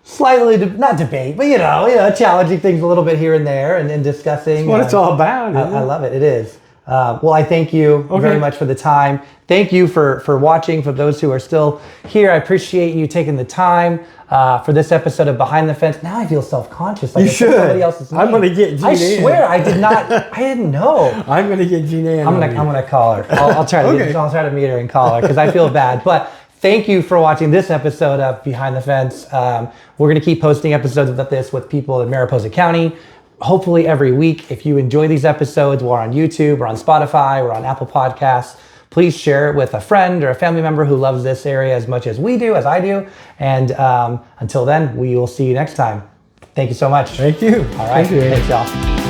slightly, not debate, but challenging things a little bit here and there and discussing. That's what it's all about. I love it. It is. Well, I thank you very much for the time. Thank you for watching. For those who are still here, I appreciate you taking the time for this episode of Behind the Fence. Now I feel self-conscious. Like you should. Somebody else's name. I'm going to get Gina I swear, I did not. I didn't know. I'm going to get Gina in. I'm gonna call her. I'll try to I'll try to meet her and call her because I feel bad. But thank you for watching this episode of Behind the Fence. We're going to keep posting episodes of this with people in Mariposa County. Hopefully every week. If you enjoy these episodes, we're on YouTube, we're on Spotify, we're on Apple Podcasts. Please share it with a friend or a family member who loves this area as much as we do, as I do. And until then, we will see you next time. Thank you so much. Thank you. All right. Thank you. Thanks, y'all.